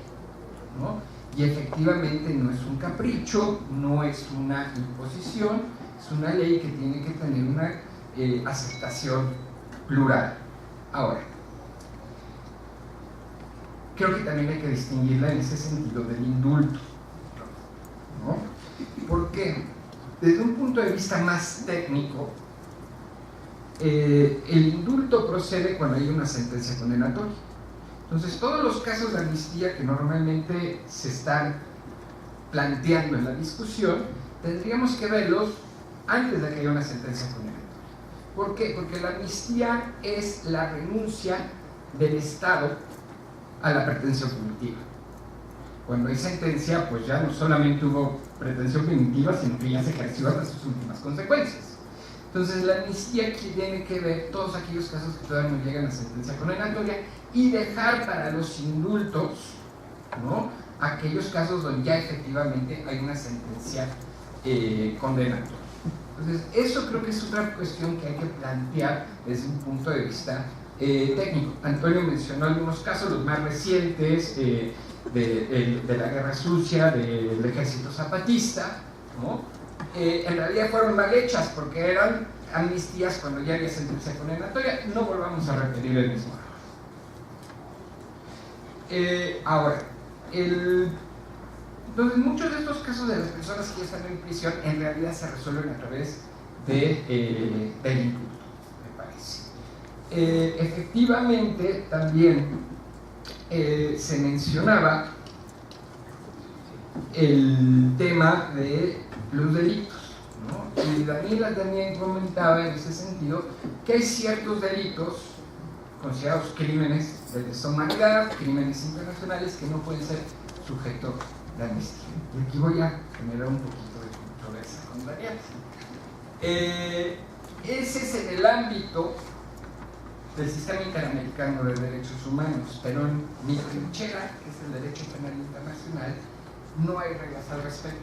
¿no? Y efectivamente no es un capricho, no es una imposición, es una ley que tiene que tener una aceptación plural. Ahora, creo que también hay que distinguirla en ese sentido del indulto, ¿no? ¿Por qué? Desde un punto de vista más técnico, el indulto procede cuando hay una sentencia condenatoria. Entonces, todos los casos de amnistía que normalmente se están planteando en la discusión, tendríamos que verlos antes de que haya una sentencia condenatoria. ¿Por qué? Porque la amnistía es la renuncia del Estado a la pretensión punitiva. Cuando hay sentencia, pues ya no solamente hubo pretensión punitiva, sino que ya se ejerció hasta sus últimas consecuencias. Entonces, la amnistía tiene que ver todos aquellos casos que todavía no llegan a sentencia condenatoria y dejar para los indultos, ¿no?, aquellos casos donde ya efectivamente hay una sentencia condenatoria. Entonces, eso creo que es otra cuestión que hay que plantear desde un punto de vista técnico. Antonio mencionó algunos casos, los más recientes, de la Guerra Sucia, del Ejército Zapatista, ¿no? En realidad fueron mal hechas porque eran amnistías cuando ya había sentencia condenatoria. No volvamos a repetir el mismo error. Ahora, entonces muchos de estos casos de las personas que ya están en prisión en realidad se resuelven a través del indulto, me parece. Efectivamente, también se mencionaba el tema de los delitos, ¿no? Y Daniela también comentaba en ese sentido que hay ciertos delitos considerados crímenes de lesa humanidad, crímenes internacionales que no pueden ser sujetos de amnistía. Y aquí voy a generar un poquito de controversia con Daniela. Ese es en el ámbito del sistema interamericano de derechos humanos, pero en mi trinchera, que es el derecho penal internacional, no hay reglas al respecto.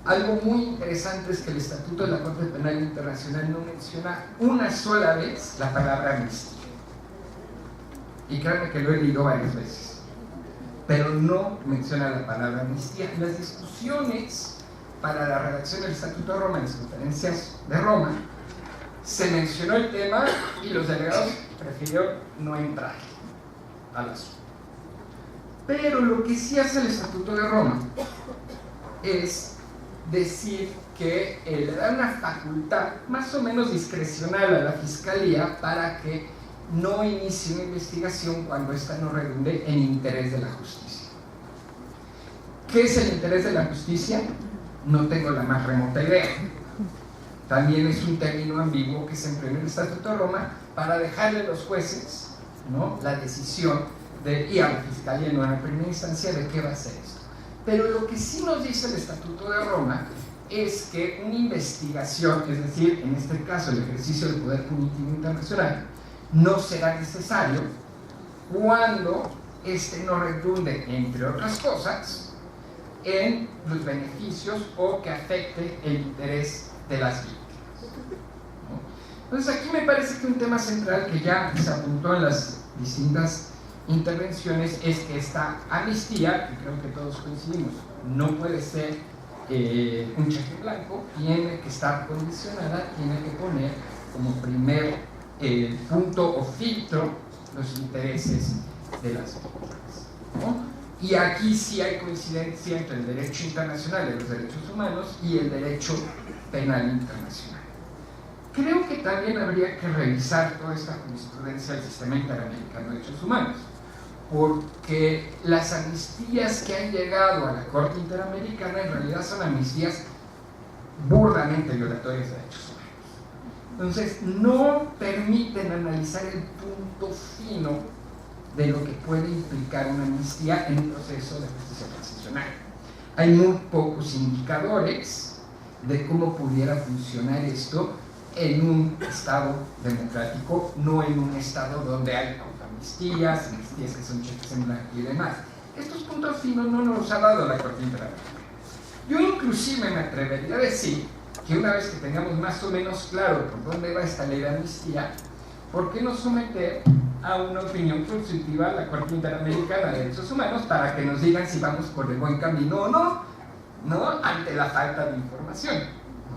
Algo muy interesante es que el Estatuto de la Corte Penal Internacional no menciona una sola vez la palabra amnistía. Y créanme que lo he leído varias veces, pero no menciona la palabra amnistía. En las discusiones para la redacción del Estatuto de Roma, en las conferencias de Roma, se mencionó el tema y los delegados prefirieron no entrar al asunto. Pero lo que sí hace el Estatuto de Roma es decir que le da una facultad más o menos discrecional a la Fiscalía para que no inicie una investigación cuando ésta no redunde en interés de la justicia. ¿Qué es el interés de la justicia? No tengo la más remota idea. También es un término ambiguo que se empleó en el Estatuto de Roma para dejarle a los jueces, ¿no?, la decisión y a la Fiscalía en una primera instancia de qué va a hacer esto. Pero lo que sí nos dice el Estatuto de Roma es que una investigación, es decir, en este caso el ejercicio del poder punitivo internacional, no será necesario cuando este no redunde, entre otras cosas, en los beneficios o que afecte el interés de las víctimas, ¿no? Entonces aquí me parece que un tema central que ya se apuntó en las distintas intervenciones es que esta amnistía, que creo que todos coincidimos, no puede ser un cheque en blanco, tiene que estar condicionada, tiene que poner como primer punto o filtro los intereses de las víctimas, ¿no? Y aquí sí hay coincidencia entre el derecho internacional de los derechos humanos y el derecho penal internacional. Creo que también habría que revisar toda esta jurisprudencia del sistema interamericano de derechos humanos, porque las amnistías que han llegado a la Corte Interamericana en realidad son amnistías burdamente violatorias de derechos humanos. Entonces, no permiten analizar el punto fino de lo que puede implicar una amnistía en un proceso de justicia transicional. Hay muy pocos indicadores de cómo pudiera funcionar esto en un Estado democrático, no en un Estado donde hay amnistías que son cheques en blanco y demás. Estos puntos finos no nos ha dado la Corte Interamericana. Yo inclusive me atrevería a decir que una vez que tengamos más o menos claro por dónde va esta ley de amnistía, ¿por qué no someter a una opinión consultiva a la Corte Interamericana de Derechos Humanos para que nos digan si vamos por el buen camino o no, ¿no?, ante la falta de información,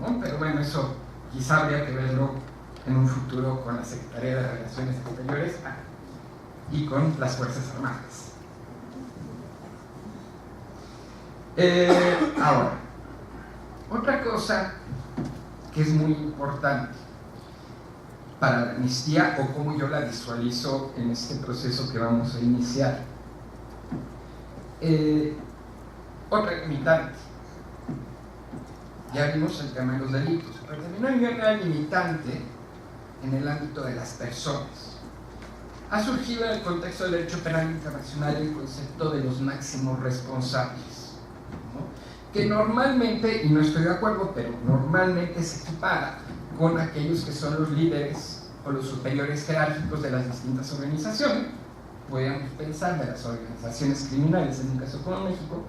¿no? Pero bueno, eso quizá habría que verlo en un futuro con la Secretaría de Relaciones Exteriores y con las Fuerzas Armadas. Ahora, otra cosa que es muy importante para la amnistía, o como yo la visualizo en este proceso que vamos a iniciar, otra limitante. Ya vimos el tema de los delitos, pero también hay una limitante en el ámbito de las personas. Ha surgido en el contexto del derecho penal internacional el concepto de los máximos responsables, ¿no?, que normalmente, y no estoy de acuerdo, pero normalmente se equipara con aquellos que son los líderes o los superiores jerárquicos de las distintas organizaciones. Podríamos pensar de las organizaciones criminales en un caso como México,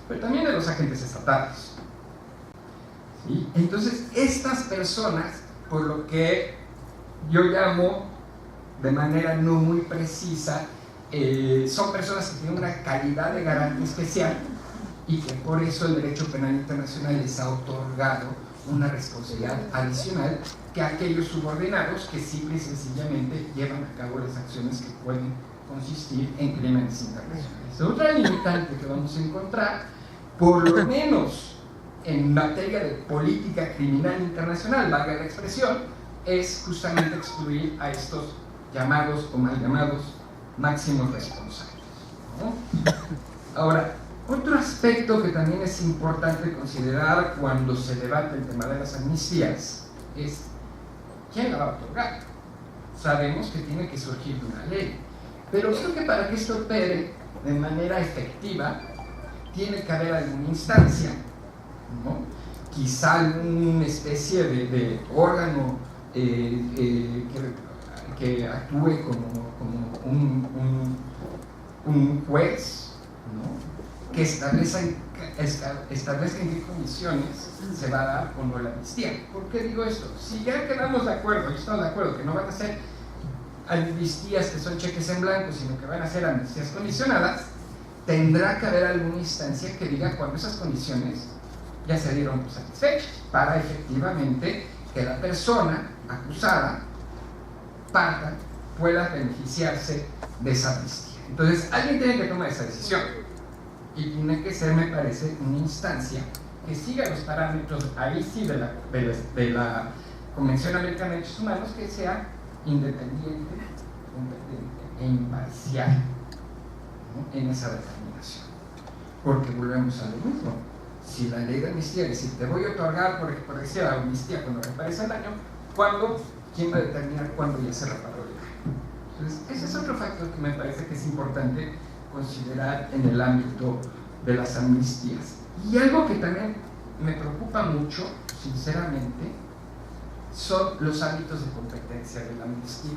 pero también de los agentes estatales, ¿sí? Entonces, estas personas, por lo que yo llamo de manera no muy precisa, son personas que tienen una calidad de garante especial y que por eso el derecho penal internacional les ha otorgado una responsabilidad adicional que aquellos subordinados que simple y sencillamente llevan a cabo las acciones que pueden consistir en crímenes internacionales. Otra limitante que vamos a encontrar, por lo menos en materia de política criminal internacional, valga la expresión, es justamente excluir a estos llamados o mal llamados máximos responsables, ¿no? Ahora, Otro aspecto que también es importante considerar cuando se debate el tema de las amnistías es quién la va a otorgar. Sabemos que tiene que surgir de una ley, pero creo que para que esto opere de manera efectiva tiene que haber alguna instancia, ¿no? Quizá alguna especie de órgano que actúe como un juez, ¿no? Que establezca en qué condiciones se va a dar o no la amnistía. ¿Por qué digo esto? Si ya quedamos de acuerdo, y estamos de acuerdo que no van a ser amnistías que son cheques en blanco, sino que van a ser amnistías condicionadas, tendrá que haber alguna instancia que diga cuando esas condiciones ya se dieron por satisfechas, para efectivamente que la persona acusada pueda beneficiarse de esa amnistía. Entonces, alguien tiene que tomar esa decisión. Y tiene que ser, me parece, una instancia que siga los parámetros, ahí sí, de la Convención Americana de Derechos Humanos, que sea independiente, competente e imparcial, ¿no? En esa determinación. Porque volvemos a lo mismo. Si la ley de amnistía dice, te voy a otorgar, por decir, la amnistía cuando reaparece el daño, ¿quién va a determinar cuándo ya se reparó el daño? Entonces, ese es otro factor que me parece que es importante considerar en el ámbito de las amnistías. Y algo que también me preocupa mucho, sinceramente, son los ámbitos de competencia de la amnistía.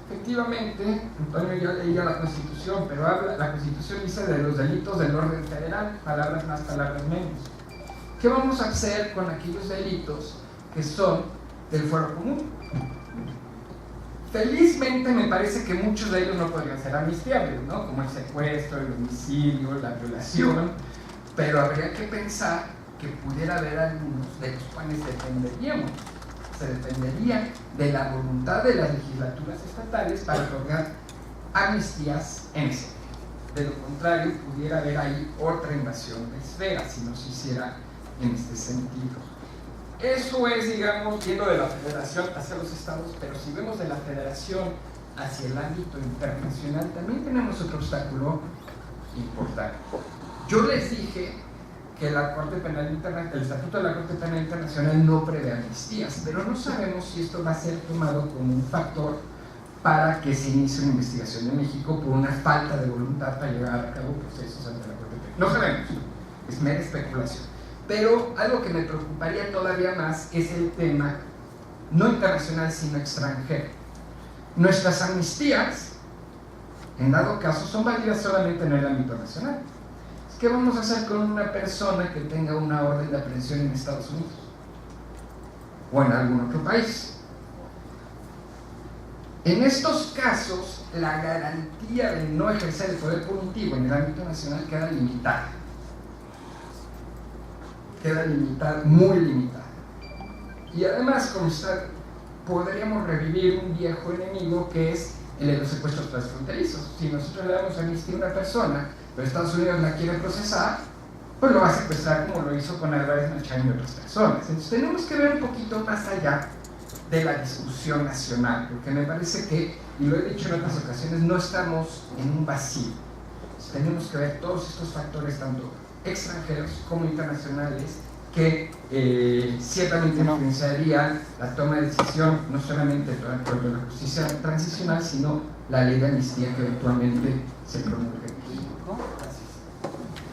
Efectivamente, Antonio ya leía la Constitución, pero la Constitución dice de los delitos del orden federal, palabras más, palabras menos. ¿Qué vamos a hacer con aquellos delitos que son del fuero común? Felizmente me parece que muchos de ellos no podrían ser amnistiables, ¿no? Como el secuestro, el homicidio, la violación, pero habría que pensar que pudiera haber algunos de los cuales dependeríamos. Se dependería de la voluntad de las legislaturas estatales para otorgar amnistías en ese tema. De lo contrario, pudiera haber ahí otra invasión de esferas si no se hiciera en este sentido. Eso es, digamos, yendo de la federación hacia los estados, pero si vemos de la federación hacia el ámbito internacional, también tenemos otro obstáculo importante. Yo les dije que la Corte Penal Internacional, el Estatuto de la Corte Penal Internacional no prevé amnistías, pero no sabemos si esto va a ser tomado como un factor para que se inicie una investigación en México por una falta de voluntad para llevar a cabo procesos ante la Corte Penal. No sabemos, es mera especulación. Pero algo que me preocuparía todavía más es el tema no internacional sino extranjero. Nuestras amnistías, en dado caso, son válidas solamente en el ámbito nacional. ¿Qué vamos a hacer con una persona que tenga una orden de aprehensión en Estados Unidos? O en algún otro país. En estos casos, la garantía de no ejercer el poder punitivo en el ámbito nacional queda limitada. Queda limitada, muy limitada. Y además, como está, podríamos revivir un viejo enemigo que es el de los secuestros transfronterizos. Si nosotros le damos amnistía a una persona, pero Estados Unidos la quiere procesar, pues lo va a secuestrar como lo hizo con Álvarez Machain y otras personas. Entonces tenemos que ver un poquito más allá de la discusión nacional, porque me parece que, y lo he dicho en otras ocasiones, no estamos en un vacío. Entonces, tenemos que ver todos estos factores, tanto extranjeros como internacionales, que ciertamente influenciarían la toma de decisión, no solamente de la justicia transicional, sino la ley de amnistía que eventualmente se promulgue.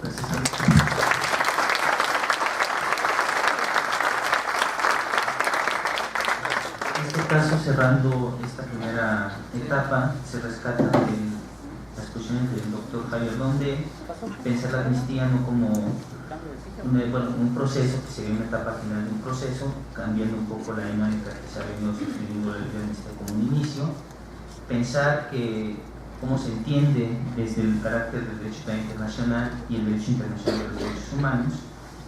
Gracias. En este caso, cerrando esta primera etapa, se rescatan de las cuestiones del doctor Javier Donde, pensar la amnistía no como un proceso, que sería una etapa final de un proceso, cambiando un poco la dinámica que se ha venido suscribiendo la ley de amnistía como un inicio, pensar que cómo se entiende desde el carácter del derecho penal internacional y el derecho internacional de los derechos humanos,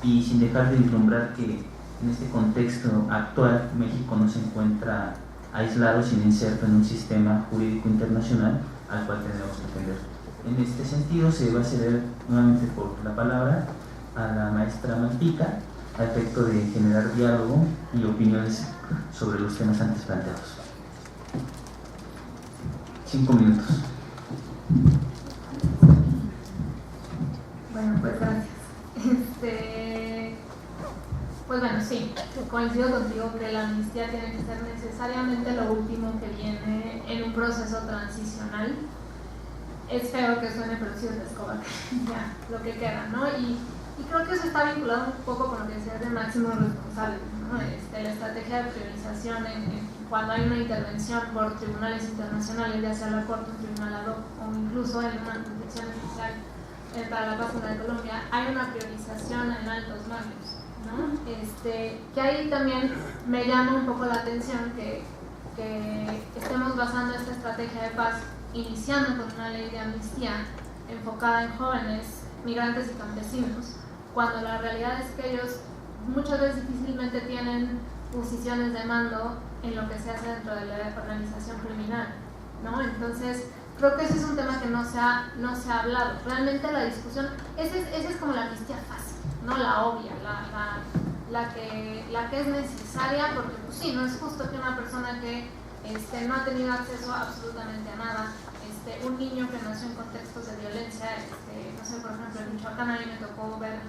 y sin dejar de vislumbrar que en este contexto actual México no se encuentra aislado, sino inserto en un sistema jurídico internacional al cual tenemos que atender. En este sentido, se va a ceder nuevamente por la palabra a la maestra Malpica a efecto de generar diálogo y opiniones sobre los temas antes planteados. 5 minutos. Bueno, pues Pues bueno, sí, coincido contigo que la amnistía tiene que ser necesariamente lo último que viene en un proceso transicional. Es feo que suene, pero sí es la escoba, ya, lo que queda, ¿no? Y creo que eso está vinculado un poco con lo que decías de máximos responsables, ¿no? La estrategia de priorización cuando hay una intervención por tribunales internacionales, ya sea la Corte, un tribunal ad hoc o incluso en una protección especial para la paz de Colombia, hay una priorización en altos mandos, ¿no? Que ahí también me llama un poco la atención que estemos basando esta estrategia de paz iniciando con una ley de amnistía enfocada en jóvenes, migrantes y campesinos, cuando la realidad es que ellos muchas veces difícilmente tienen posiciones de mando en lo que se hace dentro de la organización criminal, ¿no? Entonces, creo que ese es un tema que no se ha hablado. Realmente la discusión, esa es como la amnistía fácil, ¿no? La obvia, la que es necesaria, porque pues sí, no es justo que una persona que no ha tenido acceso absolutamente a nada, un niño que nació en contextos de violencia, no sé, por ejemplo, en Michoacán a mí me tocó ver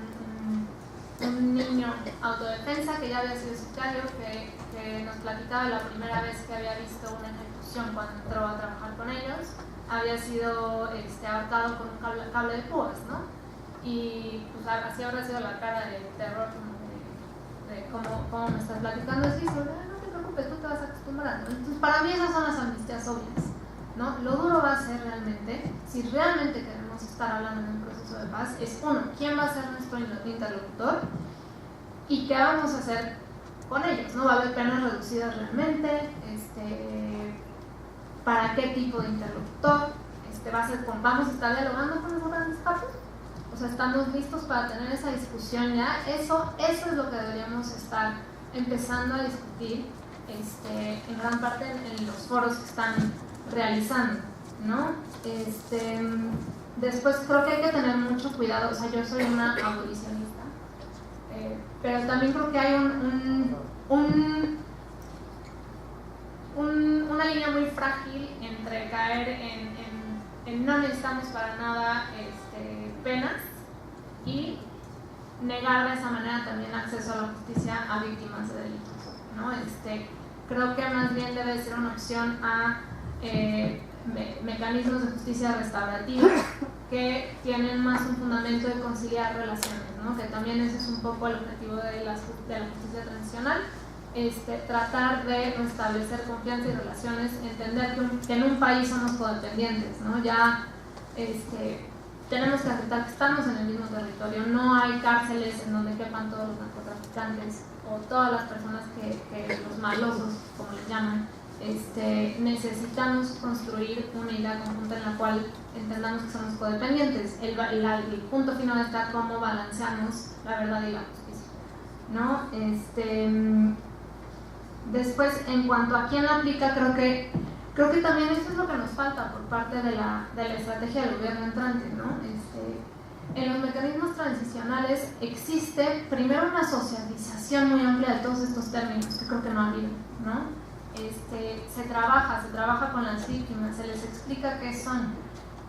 un niño autodefensa que ya había sido sicario, que nos platicaba la primera vez que había visto una ejecución cuando entró a trabajar con ellos, había sido ahorcado con un cable de púas, ¿no? Y pues así habrá sido la cara de terror, de cómo me estás platicando, así, no te preocupes, tú te vas acostumbrando. Entonces, para mí esas son las amnistías obvias, ¿no? Lo duro va a ser realmente, si realmente queremos estar hablando de un proceso de paz, es uno, ¿quién va a ser nuestro interlocutor? ¿Y qué vamos a hacer con ellos? ¿No? ¿Va a haber penas reducidas realmente? ¿Para qué tipo de interlocutor? ¿Vamos a estar dialogando con los grandes partes? O sea, ¿estamos listos para tener esa discusión ya? Eso es lo que deberíamos estar empezando a discutir en gran parte en los foros que están realizando, ¿no? Después creo que hay que tener mucho cuidado, o sea, yo soy una abolicionista, pero también creo que hay una línea muy frágil entre caer en no necesitamos para nada penas y negar de esa manera también acceso a la justicia a víctimas de delitos, ¿no? Creo que más bien debe ser una opción a mecanismos de justicia restaurativa que tienen más un fundamento de conciliar relaciones, ¿no? Que también ese es un poco el objetivo de la justicia transicional, tratar de restablecer confianza y relaciones, entender que en un país somos codependientes, ¿no? Ya tenemos que aceptar que estamos en el mismo territorio, no hay cárceles en donde quepan todos los narcotraficantes o todas las personas que los malosos, como les llaman. Necesitamos construir una idea conjunta en la cual entendamos que somos codependientes. El punto final está cómo balanceamos la verdad y la justicia, ¿no? Después, en cuanto a quién la aplica, creo que también eso es lo que nos falta por parte de la estrategia del gobierno entrante, ¿no? En los mecanismos transicionales existe primero una socialización muy amplia de todos estos términos que creo que no ha habido, ¿no? Se trabaja con las víctimas, se les explica qué son.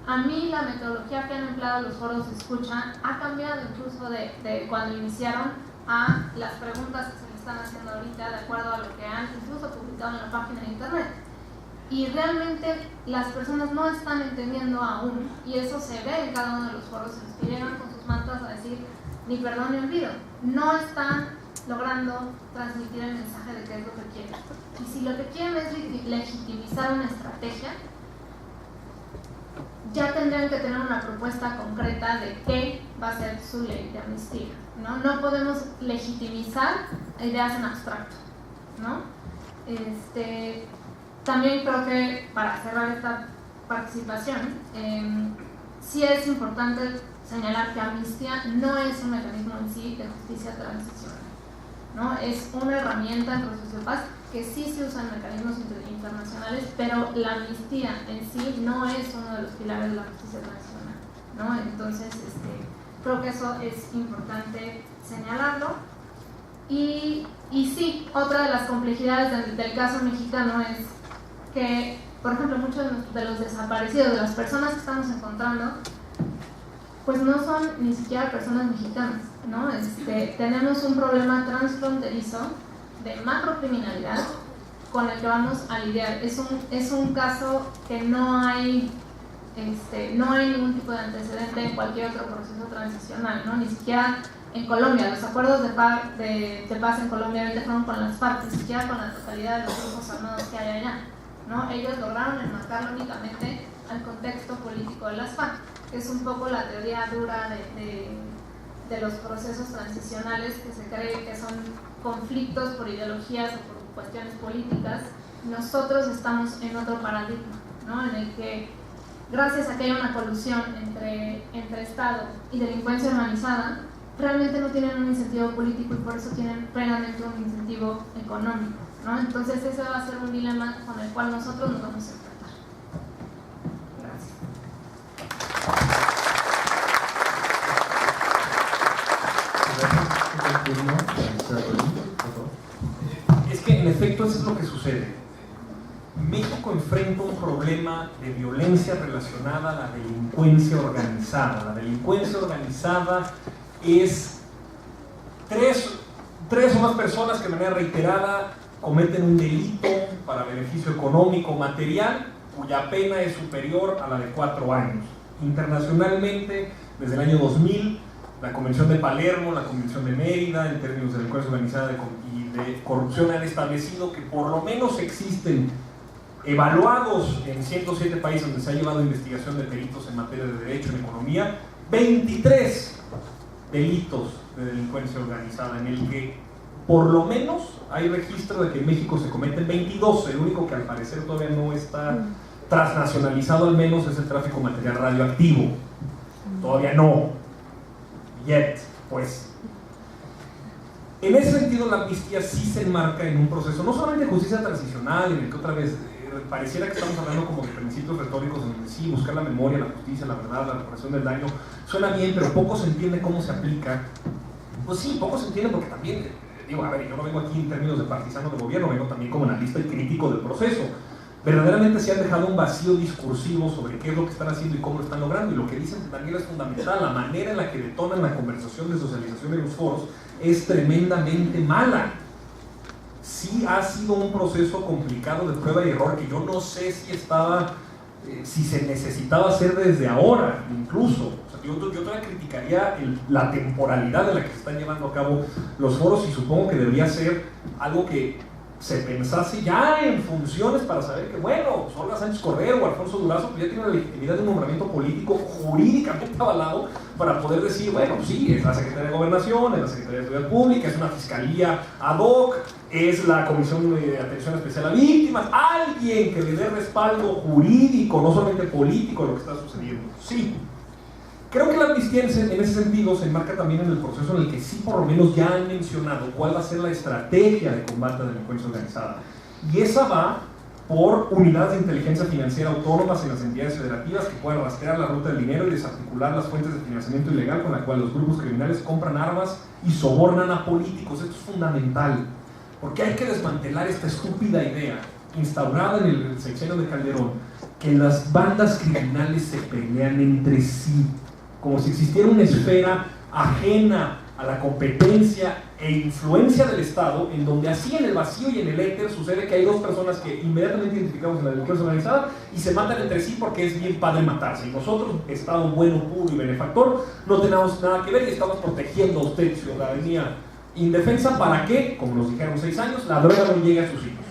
A mí la metodología que han empleado los foros de escucha ha cambiado incluso de cuando iniciaron a las preguntas que se le están haciendo ahorita de acuerdo a lo que han incluso publicado en la página de internet. Y realmente las personas no están entendiendo aún, y eso se ve en cada uno de los foros en los que llegan con sus mantas a decir ni perdón ni olvido. No están logrando transmitir el mensaje de qué es lo que quieren. Y si lo que quieren es legitimizar una estrategia, ya tendrían que tener una propuesta concreta de qué va a ser su ley de amnistía, ¿no? No podemos legitimizar ideas en abstracto, ¿no? También creo que para cerrar esta participación, sí es importante señalar que amnistía no es un mecanismo en sí de justicia transicional, ¿no? Es una herramienta en proceso de paz que sí se usa en mecanismos internacionales, pero la amnistía en sí no es uno de los pilares de la justicia transicional, ¿no? Entonces, creo que eso es importante señalarlo. Y sí, otra de las complejidades del caso mexicano es que, por ejemplo, muchos de los desaparecidos, de las personas que estamos encontrando, pues no son ni siquiera personas mexicanas. ¿no? Tenemos un problema transfronterizo de macrocriminalidad con el que vamos a lidiar. Es un caso que no hay ningún tipo de antecedente en cualquier otro proceso transicional, ¿no? Ni siquiera en Colombia. Los acuerdos de paz en Colombia ahorita fueron con las FARC, ni siquiera con la totalidad de los grupos armados que hay allá, ¿no? Ellos lograron enmarcarlo únicamente al contexto político de las FARC, que es un poco la teoría dura de los procesos transicionales, que se cree que son conflictos por ideologías o por cuestiones políticas. Nosotros estamos en otro paradigma, ¿no? En el que, gracias a que hay una colusión entre Estado y delincuencia organizada, realmente no tienen un incentivo político y por eso tienen plenamente un incentivo económico, ¿no? Entonces ese va a ser un dilema con el cual nosotros nos vamos a enfrentar. Gracias. Es que en efecto eso es lo que sucede. México enfrenta un problema de violencia relacionada a la delincuencia organizada. La delincuencia organizada es tres o más personas que de manera reiterada cometen un delito para beneficio económico o material cuya pena es superior a la de 4 años. Internacionalmente, desde el año 2000, la Convención de Palermo, la Convención de Mérida, en términos de delincuencia organizada y de corrupción, han establecido que por lo menos existen, evaluados en 107 países donde se ha llevado investigación de peritos en materia de derecho en economía, 23 delitos de delincuencia organizada, en el que por lo menos hay registro de que en México se cometen 22. El único que al parecer todavía no está transnacionalizado al menos es el tráfico de material radioactivo. Todavía no. Yet, pues. En ese sentido, la amnistía sí se enmarca en un proceso no solamente de justicia transicional, en el que otra vez pareciera que estamos hablando como de principios retóricos en donde sí, buscar la memoria, la justicia, la verdad, la reparación del daño, suena bien, pero poco se entiende cómo se aplica. Pues sí, poco se entiende porque también, digo, a ver, yo no vengo aquí en términos de partisano de gobierno, vengo también como analista y crítico del proceso. Verdaderamente se han dejado un vacío discursivo sobre qué es lo que están haciendo y cómo lo están logrando, y lo que dicen también es fundamental. La manera en la que detonan la conversación de socialización en los foros es tremendamente mala. Sí ha sido un proceso complicado de prueba y error que yo no sé si se necesitaba hacer desde ahora, incluso. O sea, yo todavía criticaría la temporalidad en la que se están llevando a cabo los foros, y supongo que debería ser algo que se pensase ya en funciones para saber que, bueno, Olga Sánchez Cordero o Alfonso Durazo pues ya tienen la legitimidad de un nombramiento político jurídicamente avalado para poder decir, bueno, pues sí, es la Secretaría de Gobernación, es la Secretaría de Seguridad Pública, es una fiscalía ad hoc, es la Comisión de Atención Especial a Víctimas, alguien que le dé respaldo jurídico, no solamente político, a lo que está sucediendo. Sí. Creo que la amnistía en ese sentido se enmarca también en el proceso en el que sí por lo menos ya han mencionado cuál va a ser la estrategia de combate a la delincuencia organizada. Y esa va por unidades de inteligencia financiera autónomas en las entidades federativas que puedan rastrear la ruta del dinero y desarticular las fuentes de financiamiento ilegal con la cual los grupos criminales compran armas y sobornan a políticos. Esto es fundamental, porque hay que desmantelar esta estúpida idea instaurada en el sexenio de Calderón, que las bandas criminales se pelean entre sí, como si existiera una esfera ajena a la competencia e influencia del Estado, en donde así en el vacío y en el éter sucede que hay dos personas que inmediatamente identificamos en la delincuencia organizada y se matan entre sí porque es bien padre matarse, y nosotros, Estado bueno, puro y benefactor, no tenemos nada que ver y estamos protegiendo a usted, ciudadanía indefensa, para que, como nos dijeron 6 años, la droga no llegue a sus hijos.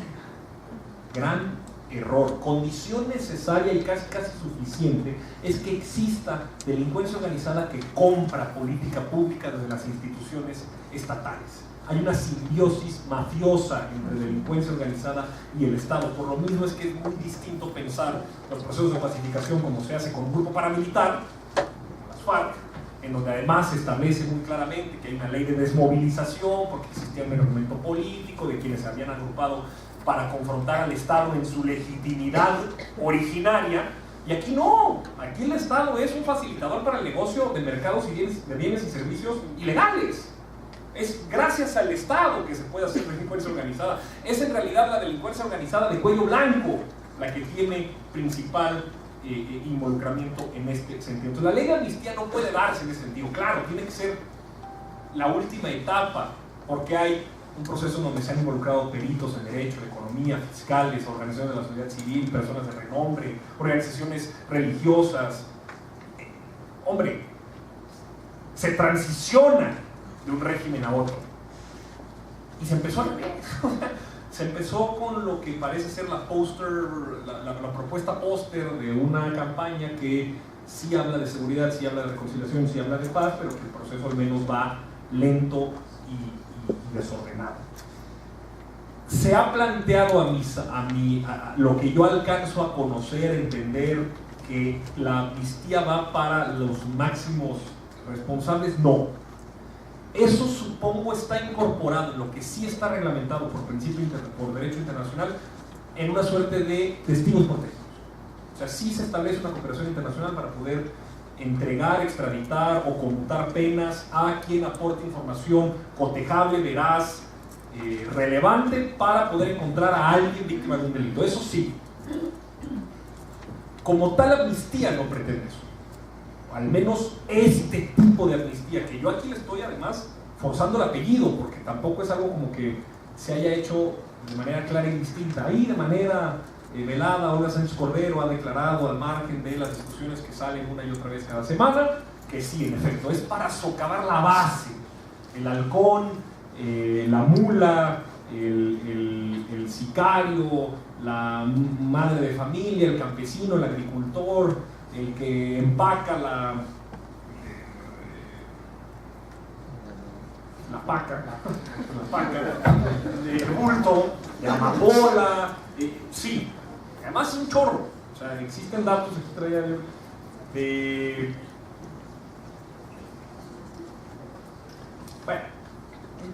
Gran error. Condición necesaria y casi suficiente es que exista delincuencia organizada que compra política pública desde las instituciones estatales. Hay una simbiosis mafiosa entre delincuencia organizada y el Estado. Por lo mismo es que es muy distinto pensar los procesos de pacificación como se hace con un grupo paramilitar, como las FARC, en donde además se establece muy claramente que hay una ley de desmovilización porque existía un argumento político de quienes se habían agrupado para confrontar al Estado en su legitimidad originaria. Y aquí no, aquí el Estado es un facilitador para el negocio de mercados y de bienes y servicios ilegales. Es gracias al Estado que se puede hacer delincuencia organizada. Es en realidad la delincuencia organizada de cuello blanco la que tiene principal involucramiento en este sentido. Entonces la ley de amnistía no puede darse en ese sentido. Claro, tiene que ser la última etapa, porque hay un proceso donde se han involucrado peritos en derecho, en economía, fiscales, organizaciones de la sociedad civil, personas de renombre, organizaciones religiosas. Hombre, se transiciona de un régimen a otro. Y se empezó a ver. Se empezó con lo que parece ser la propuesta póster de una campaña que sí habla de seguridad, sí habla de reconciliación, sí habla de paz, pero que el proceso al menos va lento y desordenado. Se ha planteado a lo que yo alcanzo a conocer, entender, que la amnistía va para los máximos responsables. No. Eso supongo está incorporado en lo que sí está reglamentado por principio por derecho internacional en una suerte de testigos protegidos. O sea, sí se establece una cooperación internacional para poder entregar, extraditar o conmutar penas a quien aporte información cotejable, veraz, relevante para poder encontrar a alguien víctima de un delito. Eso sí. Como tal, amnistía no pretende eso. Al menos este tipo de amnistía, que yo aquí le estoy además forzando el apellido, porque tampoco es algo como que se haya hecho de manera clara y distinta. Ahí de manera velada, Olga Sánchez Cordero ha declarado, al margen de las discusiones que salen una y otra vez cada semana, que sí, en efecto, es para socavar la base, el halcón, la mula, el sicario, la madre de familia, el campesino, el agricultor, el que empaca la paca, el bulto, la amapola, sí, además es un chorro. O sea, existen datos, aquí traía de bueno,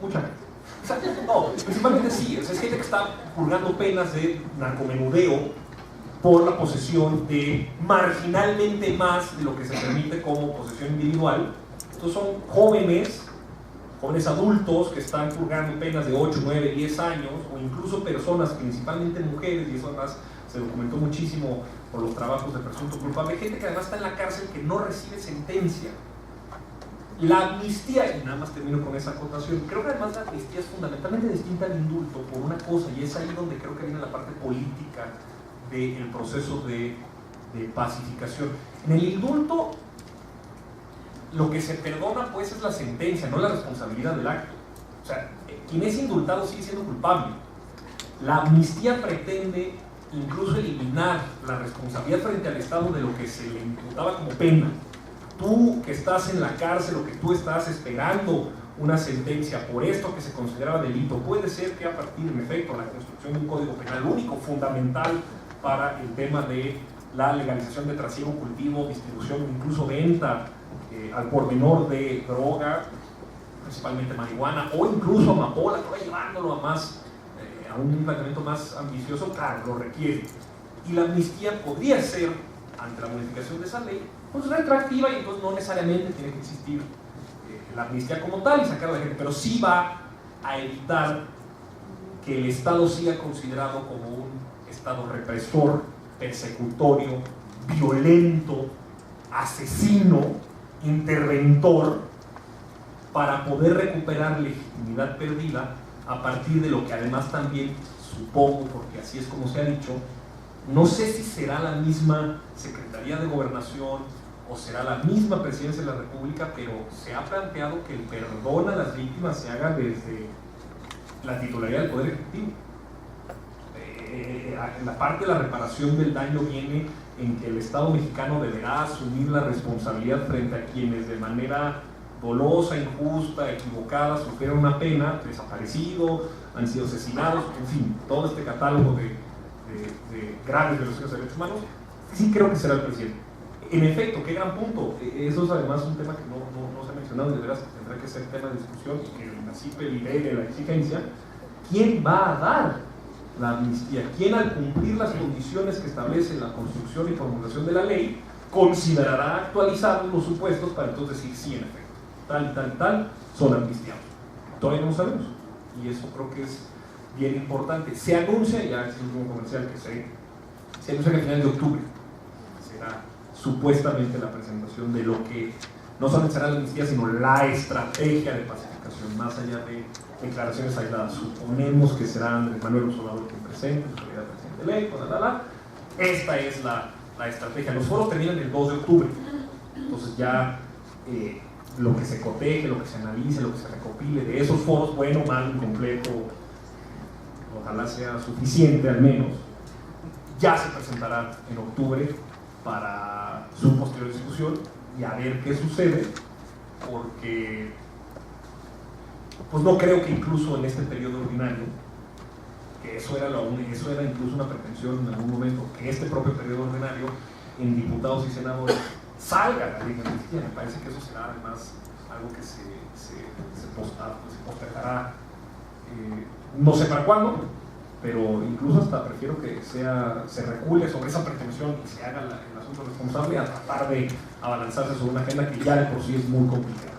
mucha gente. O sea, no, principalmente sí, o sea, es gente que está purgando penas de narcomenudeo por la posesión de marginalmente más de lo que se permite como posesión individual. Entonces son jóvenes adultos que están purgando penas de 8, 9, 10 años, o incluso personas, principalmente mujeres, y eso además se documentó muchísimo por los trabajos de presunto culpable, gente que además está en la cárcel que no recibe sentencia. La amnistía, y nada más termino con esa acotación, creo que además la amnistía es fundamentalmente distinta al indulto por una cosa, y es ahí donde creo que viene la parte política del proceso de pacificación. En el indulto, lo que se perdona pues es la sentencia, no la responsabilidad del acto. O sea, quien es indultado sigue siendo culpable. La amnistía pretende incluso eliminar la responsabilidad frente al Estado de lo que se le imputaba como pena. Tú que estás en la cárcel o que tú estás esperando una sentencia por esto que se consideraba delito, puede ser que a partir, en efecto, de la construcción de un código penal único, fundamental para el tema de la legalización de trasiego, cultivo, distribución, incluso venta al por menor de droga, principalmente marihuana, o incluso amapola, que va llevándolo a un planteamiento más ambicioso, claro, lo requiere. Y la amnistía podría ser, ante la modificación de esa ley, pues retroactiva, y entonces no necesariamente tiene que existir la amnistía como tal y sacar a la gente, pero sí va a evitar que el Estado siga considerado como un Estado represor, persecutorio, violento, asesino, interventor, para poder recuperar legitimidad perdida a partir de lo que además también supongo, porque así es como se ha dicho, no sé si será la misma Secretaría de Gobernación o será la misma Presidencia de la República, pero se ha planteado que el perdón a las víctimas se haga desde la titularidad del Poder Ejecutivo. La parte de la reparación del daño viene en que el Estado mexicano deberá asumir la responsabilidad frente a quienes de manera dolosa, injusta, equivocada sufrieron una pena, desaparecido, han sido asesinados, en fin, todo este catálogo de graves violaciones de derechos humanos. Sí creo que será el presidente. En efecto, qué gran punto. Eso es además un tema que no se ha mencionado y de veras tendrá que ser tema de discusión y que el NACIPE lidere la exigencia. ¿Quién va a dar la amnistía? ¿Quién, al cumplir las condiciones que establece la construcción y formulación de la ley, considerará actualizados los supuestos para entonces decir sí, en efecto, tal, son amnistiados? Todavía no lo sabemos. Y eso creo que es bien importante. Se anuncia, ya es el último comercial que se anuncia que a finales de octubre será supuestamente la presentación de lo que no solamente será la amnistía, sino la estrategia de pacificación, más allá de declaraciones aisladas. Suponemos que será Andrés Manuel López Obrador quien presente, su calidad de presidente electo, Esta es la estrategia. Los foros terminan el 2 de octubre, entonces ya lo que se coteje, lo que se analice, lo que se recopile de esos foros, bueno, mal, incompleto, ojalá sea suficiente al menos, ya se presentará en octubre para su posterior discusión y a ver qué sucede, porque pues no creo que incluso en este periodo ordinario, que eso era incluso una pretensión en algún momento, que este propio periodo ordinario en diputados y senadores salga la ley de amnistía. Me parece que eso será además algo que se postergará, no sé para cuándo, pero incluso hasta prefiero que se recule sobre esa pretensión y se haga el asunto responsable a tratar de abalanzarse sobre una agenda que ya de por sí es muy complicada.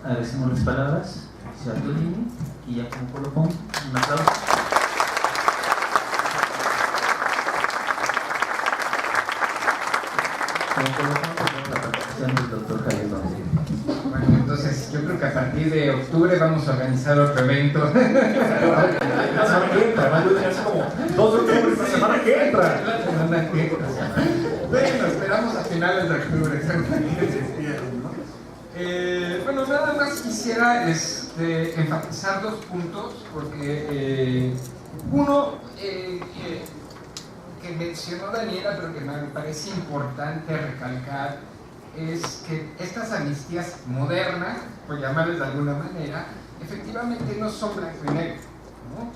Agradecemos las palabras, señor Tolini, y ya como colofón, un aplauso. Como colofón tenemos la participación del doctor Javier González. Bueno, entonces yo creo que a partir de octubre vamos a organizar otro evento. La semana que entra, además yo hace como 2 de octubre, la semana que entra. Bueno, esperamos a finales de octubre. Bueno, nada más quisiera enfatizar 2 puntos, porque uno que mencionó Daniela, pero que me parece importante recalcar, es que estas amnistías modernas, por llamarles de alguna manera, efectivamente no son blanco y negro, ¿no?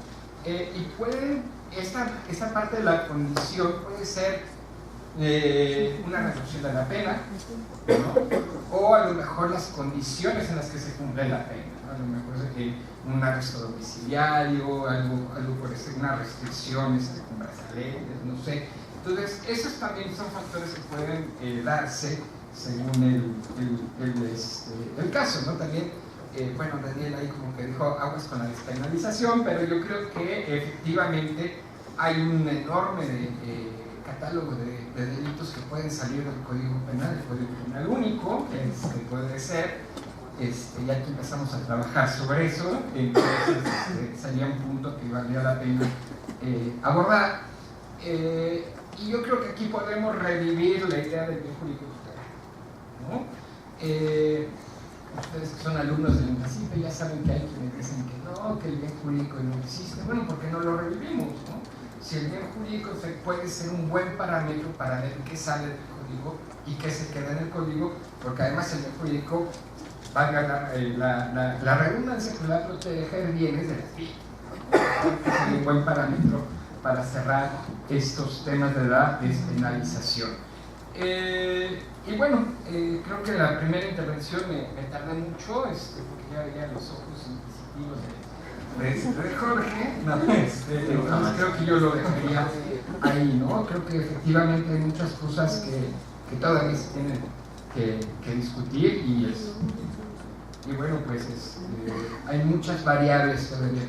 Y pueden, esta parte de la condición puede ser una reducción de la pena, ¿no? O a lo mejor las condiciones en las que se cumple la pena, ¿no? A lo mejor un arresto domiciliario, algo por una restricción con brazaletes, no sé. Entonces, esos también son factores que pueden darse según el caso, ¿no? También, bueno, Daniel ahí como que dijo aguas con la despenalización, pero yo creo que efectivamente hay un enorme catálogo de delitos que pueden salir del Código Penal, el Código Penal único, que puede ser, ya que empezamos a trabajar sobre eso, entonces sería un punto que valdría la pena abordar. Y yo creo que aquí podemos revivir la idea del bien jurídico tutelar, ¿no? Ustedes que son alumnos del INACIPE ya saben que hay quienes dicen que el bien jurídico no existe. Bueno, porque no lo revivimos, ¿no? Si el bien jurídico puede ser un buen parámetro para ver qué sale del código y qué se queda en el código, porque además el bien jurídico, valga la redundancia, que va a proteger bienes de las víctimas, ¿no? Es un buen parámetro para cerrar estos temas de la despenalización. Y bueno, creo que en la primera intervención me tardé mucho, porque ya veía los ojos inquisitivos de Jorge, entonces creo que yo lo dejaría ahí, ¿no? Creo que efectivamente hay muchas cosas que todavía se tienen que discutir y bueno, pues hay muchas variables todavía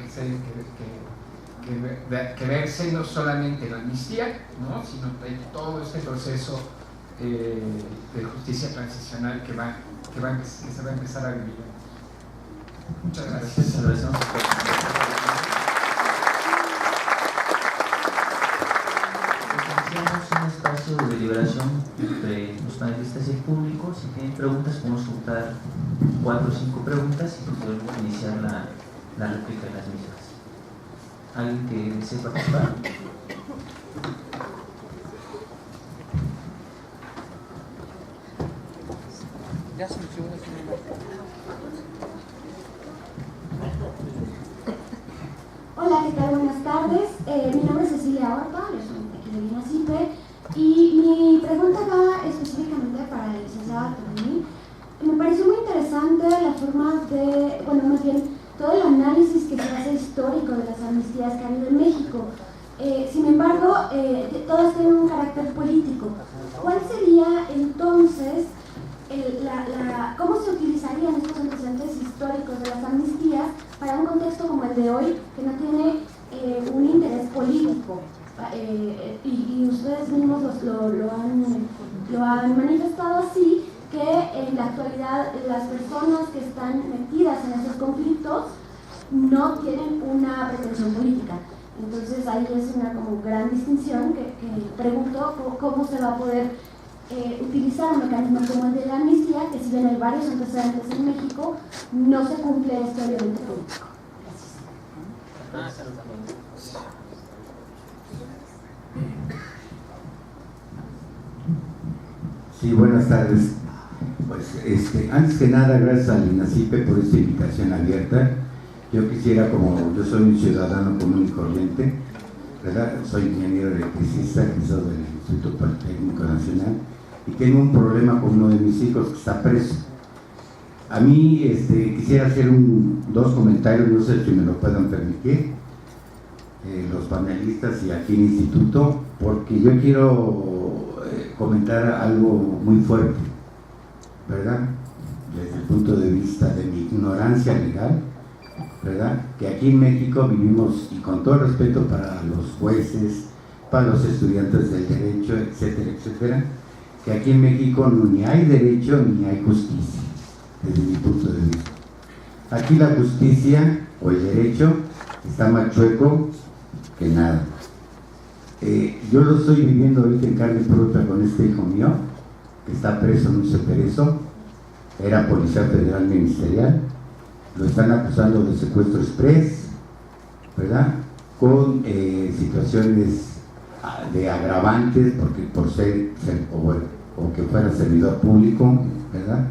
que verse, no solamente la amnistía, ¿no? Sino todo este proceso de justicia transicional que se va a empezar a vivir. Muchas gracias. Iniciamos un espacio de deliberación entre los panelistas y el público. Si tienen preguntas, podemos juntar 4 o 5 preguntas y podemos iniciar la réplica de las mismas. ¿Alguien que desee participar? Ya se funciona. Hola, ¿qué tal? Buenas tardes. Mi nombre es Cecilia Horta, yo soy de aquí de INACIPE y mi pregunta va específicamente para el licenciado Tolini. Me pareció muy interesante la forma de, bueno, más bien todo el análisis que se hace histórico de las amnistías que ha habido en México. Sin embargo, todas tienen un carácter político. ¿Cuál sería entonces cómo se utilizarían estos antecedentes históricos de las amnistías para un contexto como el de hoy, que no tiene un interés político? Y ustedes mismos lo han manifestado así, que en la actualidad las personas que están metidas en esos conflictos no tienen una pretensión política. Entonces ahí es una como gran distinción que pregunto cómo se va a poder utilizar un mecanismo como el de la amnistía, que si bien hay varios antecedentes en México, no se cumple este elemento político. Gracias. Sí, buenas tardes. Pues antes que nada, gracias al INACIPE por esta invitación abierta. Yo quisiera, como yo soy un ciudadano común y corriente, ¿verdad? Soy ingeniero electricista, egresado del Instituto Politécnico Nacional, y tengo un problema con uno de mis hijos que está preso. A mí quisiera hacer dos comentarios, no sé si me lo puedan permitir, los panelistas y aquí en el instituto, porque yo quiero comentar algo muy fuerte, ¿verdad? Desde el punto de vista de mi ignorancia legal, ¿verdad? Que aquí en México vivimos, y con todo respeto para los jueces, para los estudiantes del derecho, etcétera, etcétera, que aquí en México ni hay derecho ni hay justicia, desde mi punto de vista. Aquí la justicia o el derecho está más chueco que nada. Yo lo estoy viviendo ahorita en carne propia con este hijo mío, que está preso en un ceperezo, era policía federal ministerial, lo están acusando de secuestro express, ¿verdad? Con situaciones de agravantes, porque por ser o que fuera servidor público, ¿verdad?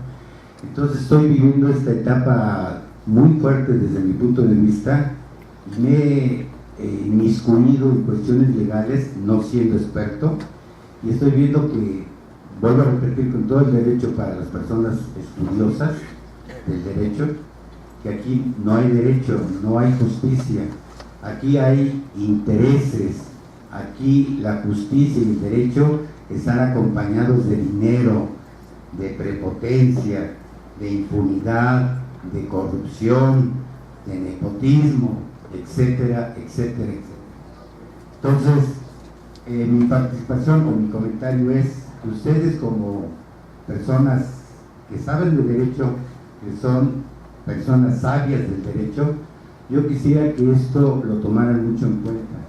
Entonces estoy viviendo esta etapa muy fuerte desde mi punto de vista, y me he inmiscuido en cuestiones legales, no siendo experto, y estoy viendo que, vuelvo a repetir con todo el derecho para las personas estudiosas del derecho, que aquí no hay derecho, no hay justicia, aquí hay intereses, aquí la justicia y el derecho están acompañados de dinero, de prepotencia, de impunidad, de corrupción, de nepotismo, etcétera, etcétera, etcétera. Entonces, mi participación o mi comentario es que ustedes, como personas que saben de derecho, que son personas sabias del derecho, yo quisiera que esto lo tomaran mucho en cuenta.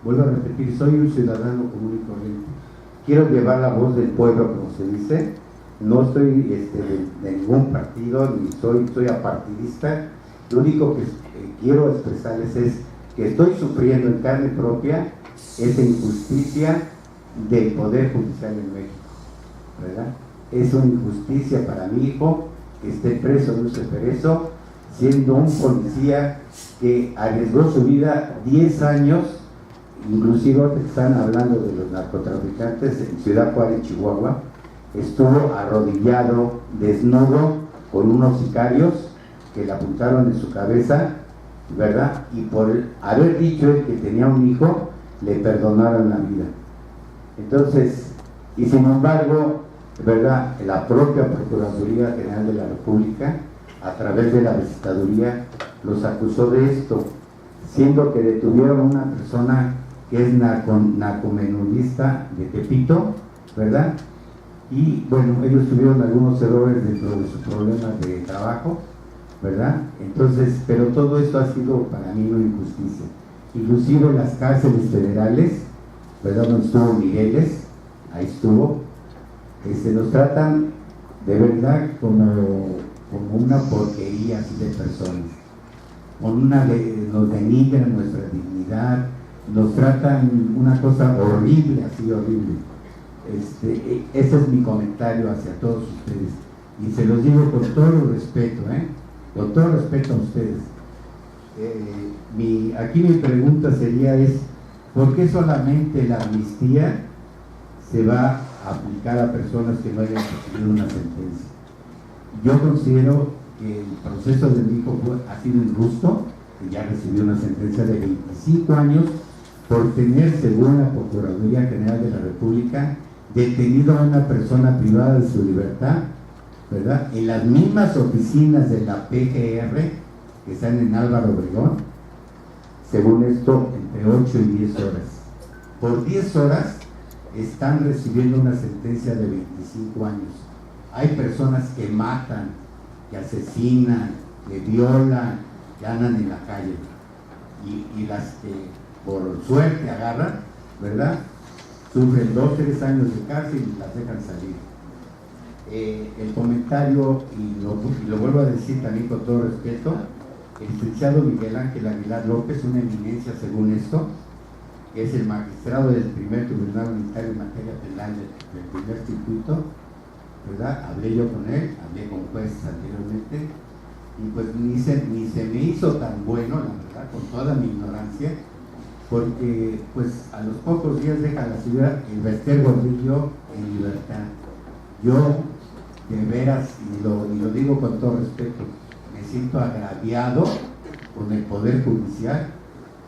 Vuelvo a repetir, soy un ciudadano común y corriente. Quiero llevar la voz del pueblo, como se dice. No estoy de ningún partido, ni soy apartidista. Lo único que quiero expresarles es que estoy sufriendo en carne propia esa injusticia del Poder Judicial en México, ¿verdad? Es una injusticia para mi hijo que esté preso en un ceperezo, siendo un policía que arriesgó su vida 10 años, inclusive están hablando de los narcotraficantes en Ciudad Juárez, Chihuahua, estuvo arrodillado, desnudo, con unos sicarios que le apuntaron en su cabeza, ¿verdad? Y por haber dicho él que tenía un hijo, le perdonaron la vida. Entonces, y sin embargo, ¿verdad? La propia Procuraduría General de la República, a través de la visitaduría, los acusó de esto, siendo que detuvieron a una persona que es narcomenudista de Tepito, ¿verdad? Y bueno, ellos tuvieron algunos errores dentro de sus problemas de trabajo, ¿verdad? Entonces, pero todo esto ha sido para mí una injusticia. Inclusive en las cárceles federales, ¿verdad? Donde estuvo Migueles, ahí estuvo, nos tratan de verdad como una porquería así de personas, nos denigran nuestra dignidad, nos tratan una cosa horrible, así horrible. Ese es mi comentario hacia todos ustedes, y se los digo con todo respeto, con todo respeto a ustedes. Aquí mi pregunta sería ¿por qué solamente la amnistía se va a aplicar a personas que no hayan recibido una sentencia? Yo considero que el proceso de mi hijo ha sido injusto, que ya recibió una sentencia de 25 años por tener, según la Procuraduría General de la República, detenido a una persona privada de su libertad, ¿verdad? En las mismas oficinas de la PGR que están en Álvaro Obregón, según esto, entre 8 y 10 horas. Por 10 horas están recibiendo una sentencia de 25 años. hay personas que matan, que asesinan, que violan, que andan en la calle, y las que por suerte agarran, ¿verdad?, sufren 2 o 3 años de cárcel y las dejan salir. El comentario, y lo vuelvo a decir también con todo respeto, el licenciado Miguel Ángel Aguilar López, una eminencia según esto, que es el magistrado del primer tribunal unitario en materia penal del primer circuito, ¿verdad? Hablé yo con él, hablé con jueces anteriormente, y pues ni se me hizo tan bueno, la verdad, con toda mi ignorancia, porque pues a los pocos días deja la ciudad el Bester Gordillo en libertad. Yo, de veras, y lo digo con todo respeto, me siento agraviado con el Poder Judicial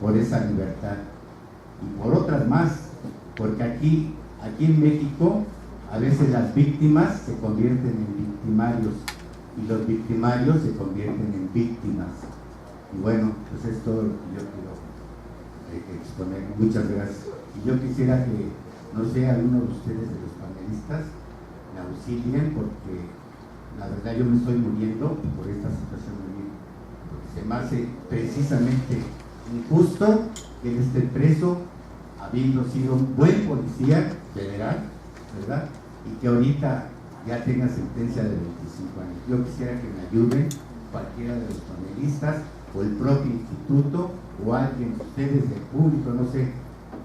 por esa libertad, y por otras más, porque aquí en México a veces las víctimas se convierten en victimarios y los victimarios se convierten en víctimas. Y bueno, pues es todo lo que yo quiero exponer. Muchas gracias. Y yo quisiera que, no sé, alguno de ustedes, de los panelistas, me auxilien, porque la verdad yo me estoy muriendo por esta situación de mí, porque se me hace precisamente injusto que él esté preso habiendo sido un buen policía federal, ¿verdad?, y que ahorita ya tenga sentencia de 25 años. Yo quisiera que me ayuden cualquiera de los panelistas o el propio instituto o alguien, ustedes del público, no sé,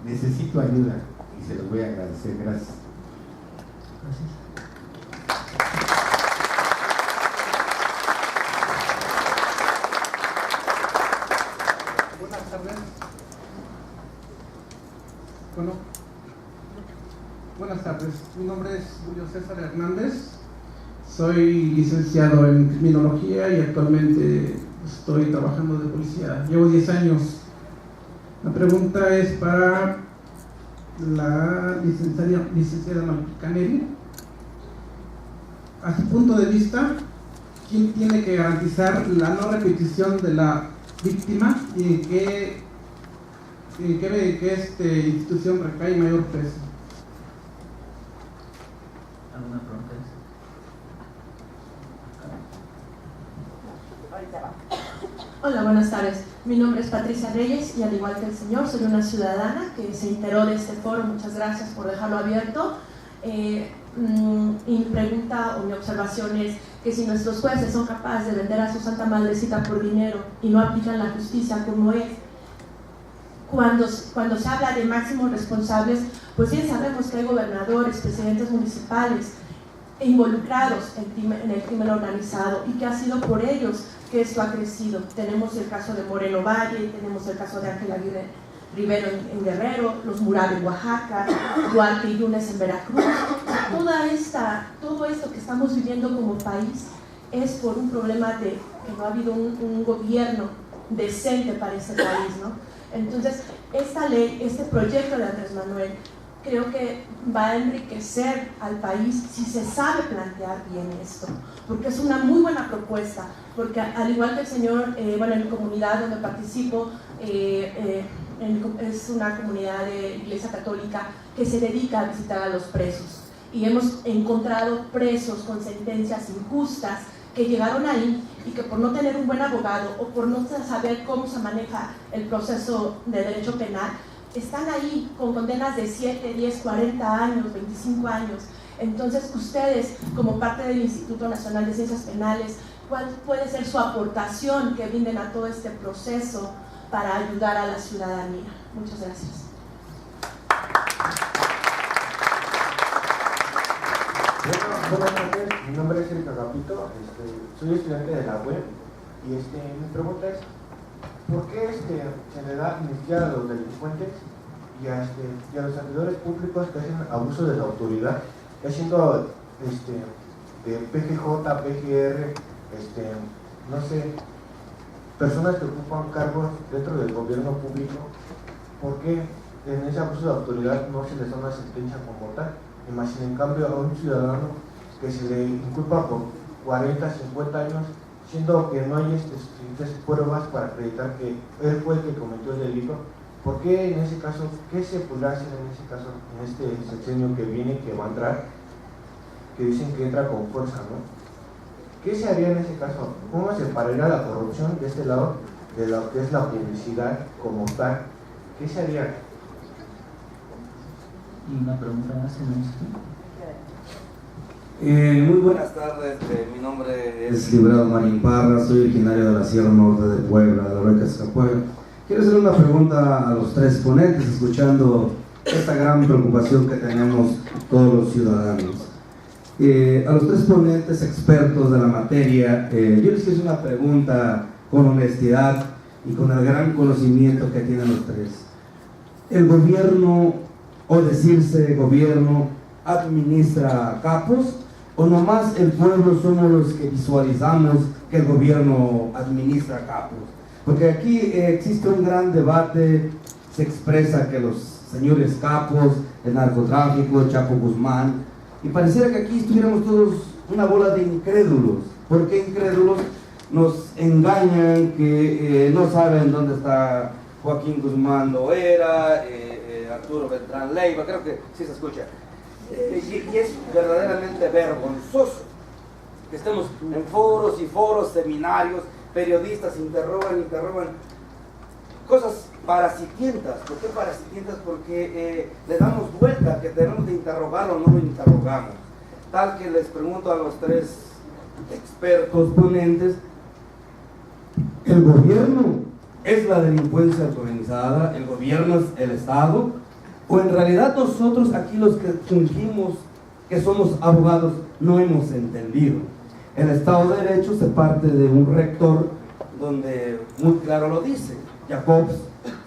necesito ayuda y se los voy a agradecer. Gracias. Buenas tardes. Bueno, buenas tardes. Mi nombre es Julio César Hernández. Soy licenciado en criminología y actualmente estoy trabajando de policía. Llevo 10 años. La pregunta es para la licenciada Caneri. A su punto de vista, ¿quién tiene que garantizar la no repetición de la víctima y en qué institución recae mayor peso? ¿Alguna pregunta? Hola, buenas tardes. Mi nombre es Patricia Reyes y al igual que el señor, soy una ciudadana que se enteró de este foro. Muchas gracias por dejarlo abierto. Y mi pregunta o mi observación es que si nuestros jueces son capaces de vender a su santa madrecita por dinero y no aplican la justicia como es, cuando se habla de máximos responsables, pues bien sabemos que hay gobernadores, presidentes municipales involucrados en el crimen organizado y que ha sido por ellos que esto ha crecido. Tenemos el caso de Moreno Valle, tenemos el caso de Ángel Aguirre Rivero en Guerrero, los Mural en Oaxaca, Duarte y Yunes en Veracruz. Todo esto que estamos viviendo como país es por un problema de que no ha habido un gobierno decente para ese país, ¿no? Entonces, esta ley, este proyecto de Andrés Manuel, creo que va a enriquecer al país si se sabe plantear bien esto, porque es una muy buena propuesta, porque al igual que el señor, bueno, en mi comunidad donde participo, es una comunidad de Iglesia Católica que se dedica a visitar a los presos, y hemos encontrado presos con sentencias injustas que llegaron ahí y que por no tener un buen abogado o por no saber cómo se maneja el proceso de derecho penal, están ahí con condenas de 7, 10, 40 años, 25 años. Entonces, ustedes, como parte del Instituto Nacional de Ciencias Penales, ¿cuál puede ser su aportación que brinden a todo este proceso para ayudar a la ciudadanía? Muchas gracias. Buenas tardes, mi nombre es Erika Capito, soy estudiante de la UEM y mi pregunta es: ¿por qué se le da amnistía a los delincuentes y a los servidores públicos que hacen abuso de la autoridad, haciendo de PGJ, PGR, no sé, personas que ocupan cargos dentro del gobierno público? ¿Por qué en ese abuso de autoridad no se les da una sentencia como tal? Imaginen, en cambio, a un ciudadano que se le inculpa por 40, 50 años, siendo que no hay suficientes pruebas para acreditar que él fue el que cometió el delito. ¿Por qué en ese caso, qué se podrá hacer en ese caso, en este sexenio que viene, que va a entrar, que dicen que entra con fuerza, ¿no? ¿Qué se haría en ese caso? ¿Cómo se separaría la corrupción de este lado de lo que es la publicidad como tal? ¿Qué se haría? Y una pregunta más, muy buenas tardes, mi nombre es Librado Marín Parra, soy originario de la Sierra Norte de Puebla, de Oreca, Puebla. Quiero hacer una pregunta a los tres ponentes, escuchando esta gran preocupación que tenemos todos los ciudadanos. A los tres ponentes expertos de la materia, yo les quiero hacer una pregunta con honestidad y con el gran conocimiento que tienen los tres. ¿El gobierno, o decirse gobierno, administra capos, o nomás el pueblo somos los que visualizamos que el gobierno administra capos? Porque aquí existe un gran debate, se expresa que los señores capos, el narcotráfico, Chapo Guzmán, y pareciera que aquí estuviéramos todos una bola de incrédulos. ¿Por qué incrédulos? Nos engañan que no saben dónde está Joaquín Guzmán Loera, Arturo Beltrán Leiva, creo que sí se escucha. Y es verdaderamente vergonzoso que estemos en foros y foros, seminarios, periodistas interrogan, cosas parasitientas. ¿Por qué parasitientas? Porque le damos vuelta, que tenemos de interrogar o no lo interrogamos. Tal que les pregunto a los tres expertos ponentes, ¿el gobierno es la delincuencia organizada? ¿El gobierno es el Estado? ¿O en realidad nosotros aquí los que fungimos, que somos abogados, no hemos entendido? El Estado de Derecho se parte de un rector donde muy claro lo dice. Jacobs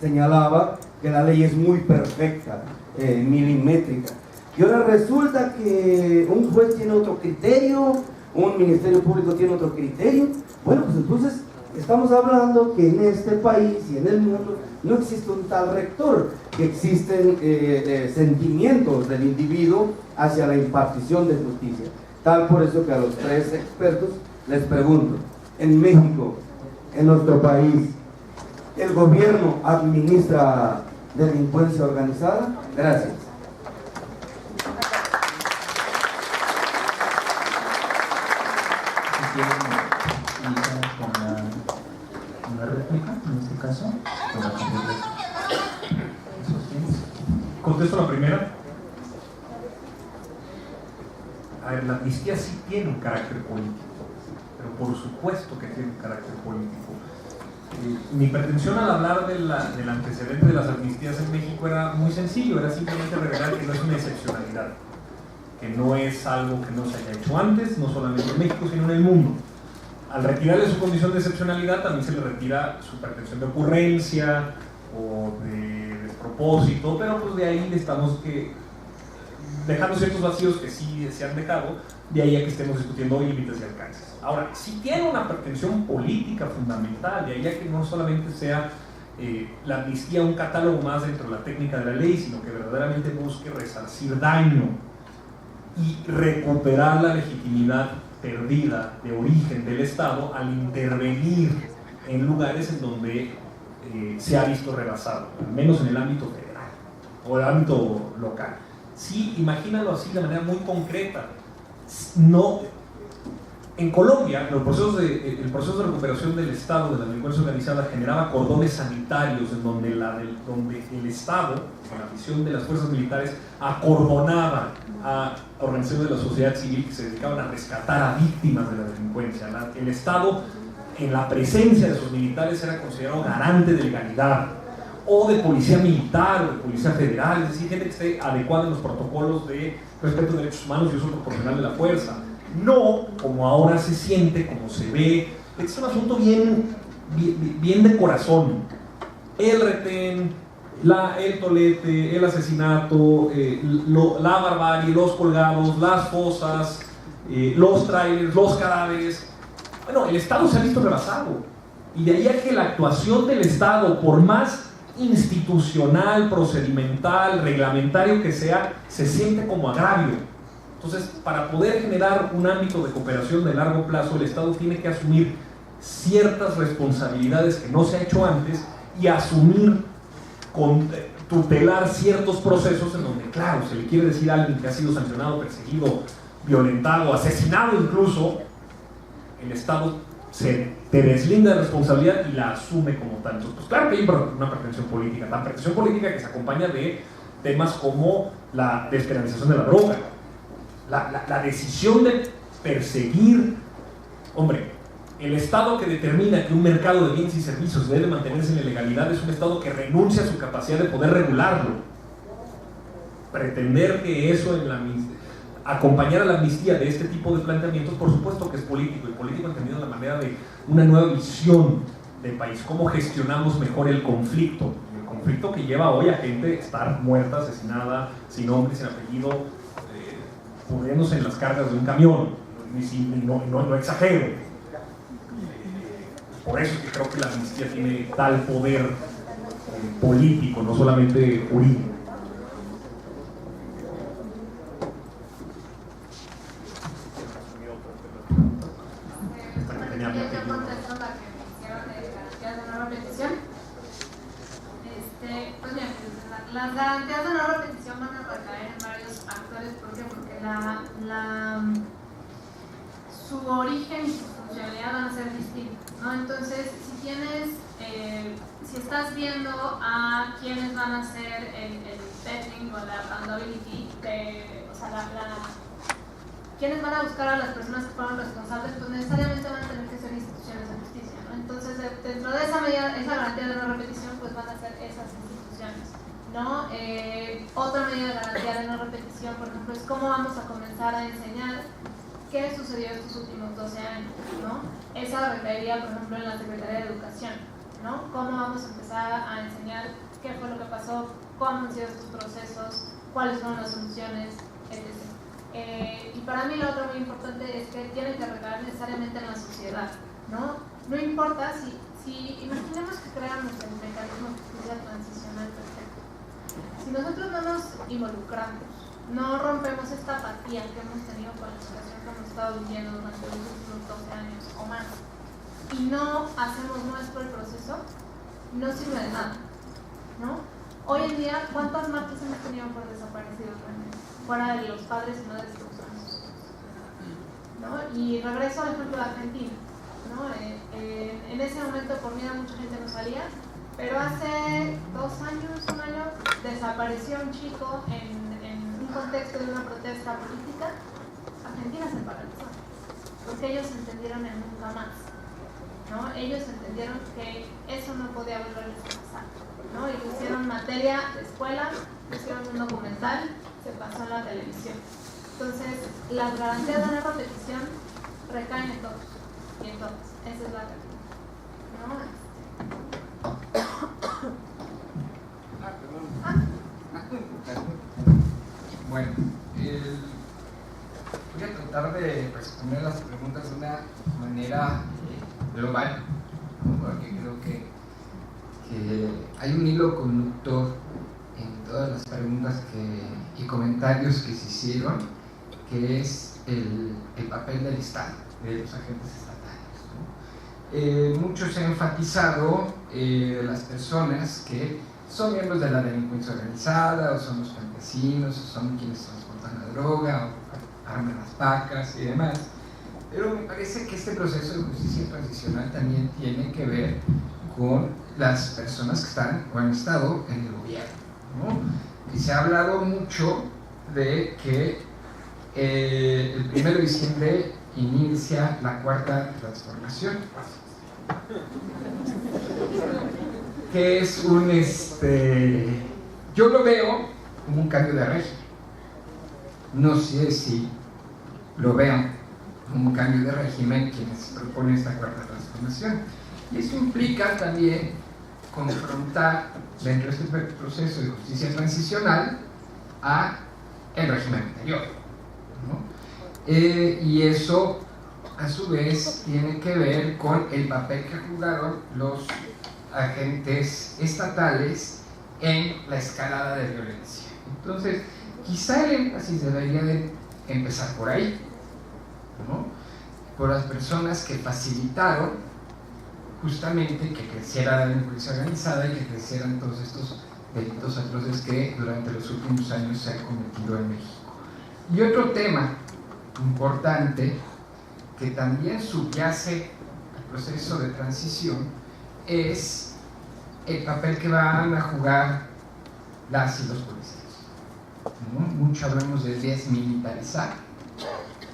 señalaba que la ley es muy perfecta, milimétrica. Y ahora resulta que un juez tiene otro criterio, un ministerio público tiene otro criterio. Bueno, pues entonces estamos hablando que en este país y en el mundo no existe un tal rector, que existen sentimientos del individuo hacia la impartición de justicia. Tal por eso que a los tres expertos les pregunto, en México, en nuestro país, ¿el gobierno administra delincuencia organizada? Gracias. Con la réplica, en este caso, con la Contesto la primera. A ver, la amnistía sí tiene un carácter político, pero por supuesto que tiene un carácter político. Mi pretensión al hablar del antecedente de las amnistías en México era muy sencillo, era simplemente revelar que no es una excepcionalidad, que no es algo que no se haya hecho antes, no solamente en México, sino en el mundo. Al retirarle su condición de excepcionalidad, también se le retira su pretensión de ocurrencia o de despropósito, pero pues de ahí estamos dejando ciertos vacíos que sí se han dejado, de ahí a que estemos discutiendo límites y alcances. Ahora, si tiene una pretensión política fundamental, de ahí a que no solamente sea la amnistía un catálogo más dentro de la técnica de la ley, sino que verdaderamente busque resarcir daño y recuperar la legitimidad perdida de origen del Estado al intervenir en lugares en donde se ha visto rebasado, al menos en el ámbito federal o el ámbito local. Sí, imagínalo así de manera muy concreta. No, en Colombia, el proceso de recuperación del Estado de la delincuencia organizada generaba cordones sanitarios en donde el Estado, con la visión de las fuerzas militares, acordonaba a organizaciones de la sociedad civil que se dedicaban a rescatar a víctimas de la delincuencia. El Estado, en la presencia de sus militares, era considerado garante de legalidad, o de policía militar, o de policía federal, es decir, gente que esté adecuada en los protocolos de respeto de derechos humanos y uso proporcional de la fuerza. No como ahora se siente, como se ve. Es un asunto bien de corazón. El retén, el tolete, el asesinato, la barbarie, los colgados, las fosas, los trailers, los cadáveres. Bueno, el Estado se ha visto rebasado. Y de ahí a que la actuación del Estado, por más institucional, procedimental, reglamentario que sea, se siente como agravio. Entonces, para poder generar un ámbito de cooperación de largo plazo, el Estado tiene que asumir ciertas responsabilidades que no se ha hecho antes y asumir, tutelar ciertos procesos en donde, claro, se le quiere decir a alguien que ha sido sancionado, perseguido violentado, asesinado incluso, el Estado te deslinda de responsabilidad y la asume como tal. Entonces, pues claro que hay una pretensión política, la pretensión política que se acompaña de temas como la despenalización de la droga, la decisión de perseguir, hombre, el Estado que determina que un mercado de bienes y servicios debe mantenerse en la legalidad es un Estado que renuncia a su capacidad de poder regularlo. Pretender que eso acompañar a la amnistía de este tipo de planteamientos, por supuesto que es político, y político entendido de la manera de una nueva visión del país, cómo gestionamos mejor el conflicto que lleva hoy a gente a estar muerta, asesinada, sin nombre, sin apellido, pudriéndose en las cargas de un camión, no exagero. Por eso es que creo que la amnistía tiene tal poder político, no solamente jurídico. Yo contesto la que me hicieron de garantías de no repetición. Pues bien, las garantías de no repetición van a recaer en varios actores. ¿Por qué? Porque su origen y su funcionalidad van a ser distintos, ¿no? Entonces, si estás viendo a quienes van a hacer el vetting o la accountability, quienes van a buscar a las personas que fueron responsables, pues necesariamente van a tener que ser instituciones de justicia, ¿no? Entonces, dentro de esa medida, esa garantía de no repetición, pues van a ser esas instituciones, ¿no? Otra medida de garantía de no repetición, por ejemplo, es cómo vamos a comenzar a enseñar qué sucedió estos últimos 12 años, ¿no? Esa recaería, por ejemplo, en la Secretaría de Educación, ¿no? Cómo vamos a empezar a enseñar qué fue lo que pasó, cómo han sido estos procesos, cuáles fueron las soluciones, etc. Y para mí lo otro muy importante es que tienen que recaer necesariamente en la sociedad, ¿no? No importa si imaginemos que creamos el mecanismo de justicia transicional perfecto. Si nosotros no nos involucramos, no rompemos esta apatía que hemos tenido con la situación que hemos estado viviendo durante los últimos 12 años o más, y no hacemos nuestro el proceso, no sirve de nada, ¿no? Hoy en día, ¿cuántas marchas hemos tenido por desaparecidos realmente? Fuera de los padres y madres que buscan sus hijos, ¿no? Y regreso al ejemplo de Argentina, ¿no? En ese momento por miedo mucha gente no salía, pero hace 2 años, 1 año, desapareció un chico en un contexto de una protesta política. Argentina se paralizó, porque ellos entendieron el nunca más, ¿no? Ellos entendieron que eso no podía volverles a pasar, ¿no? Y hicieron materia de escuela, hicieron un documental, se pasó en la televisión. Entonces, las garantías de no repetición recaen en todos y en todas. Esa es la realidad, ¿no? Bueno, voy a tratar de responder las preguntas de una manera global, ¿no? Porque creo que hay un hilo conductor en todas las preguntas y comentarios que se hicieron, que es el papel del Estado, de los agentes estatales, ¿no? Mucho se ha enfatizado las personas que son miembros de la delincuencia organizada, o son los campesinos, o son quienes transportan la droga, o arman las vacas y demás. Pero me parece que este proceso de justicia transicional también tiene que ver con las personas que están o han estado en el gobierno, ¿no? Y se ha hablado mucho de que el 1 de diciembre inicia la cuarta transformación, que es yo lo veo como un cambio de régimen. No sé si lo vean como un cambio de régimen quienes proponen esta cuarta transformación. Y eso implica también confrontar dentro de este proceso de justicia transicional a el régimen anterior, ¿no? Y eso a su vez tiene que ver con el papel que jugaron los agentes estatales en la escalada de violencia. Entonces, quizá el énfasis debería de empezar por ahí, ¿no? Por las personas que facilitaron justamente que creciera la delincuencia organizada y que crecieran todos estos delitos atroces que durante los últimos años se han cometido en México. Y otro tema importante que también subyace al proceso de transición es el papel que van a jugar las y los policías, ¿no? Mucho hablamos de desmilitarizar,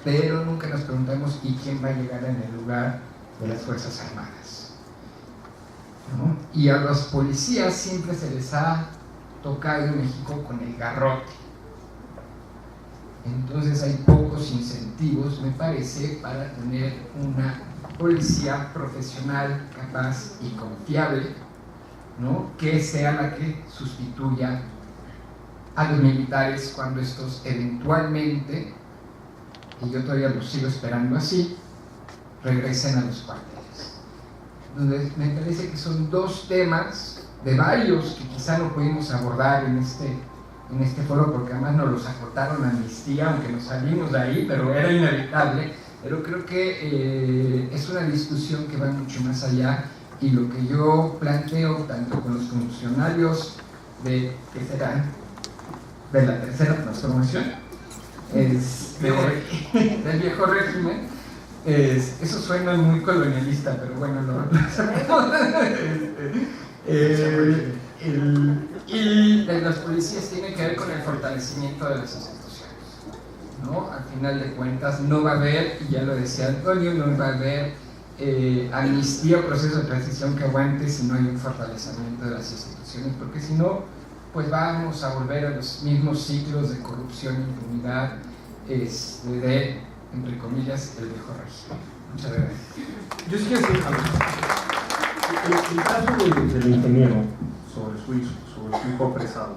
pero nunca nos preguntamos ¿y quién va a llegar en el lugar de las Fuerzas Armadas? ¿No? Y a los policías siempre se les ha tocado en México con el garrote. Entonces hay pocos incentivos, me parece, para tener una policía profesional, capaz y confiable, ¿no? Que sea la que sustituya a los militares cuando estos eventualmente, y yo todavía los sigo esperando así, regresen a los cuarteles. Entonces me parece que son dos temas de varios que quizá no pudimos abordar en este foro, porque además nos los acotaron a amnistía, aunque nos salimos de ahí, pero era inevitable. Pero creo que es una discusión que va mucho más allá, y lo que yo planteo tanto con los funcionarios de la tercera transformación del viejo régimen, eso suena muy colonialista, pero bueno, y de las policías tiene que ver con el fortalecimiento de las instituciones, ¿no? Al final de cuentas no va a haber, y ya lo decía Antonio, no va a haber amnistía o proceso de transición que aguante si no hay un fortalecimiento de las instituciones, porque si no, pues vamos a volver a los mismos ciclos de corrupción e impunidad de, entre comillas, el viejo régimen. Muchas gracias. Yo sí quiero decir algo. El caso del ingeniero sobre su hijo apresado,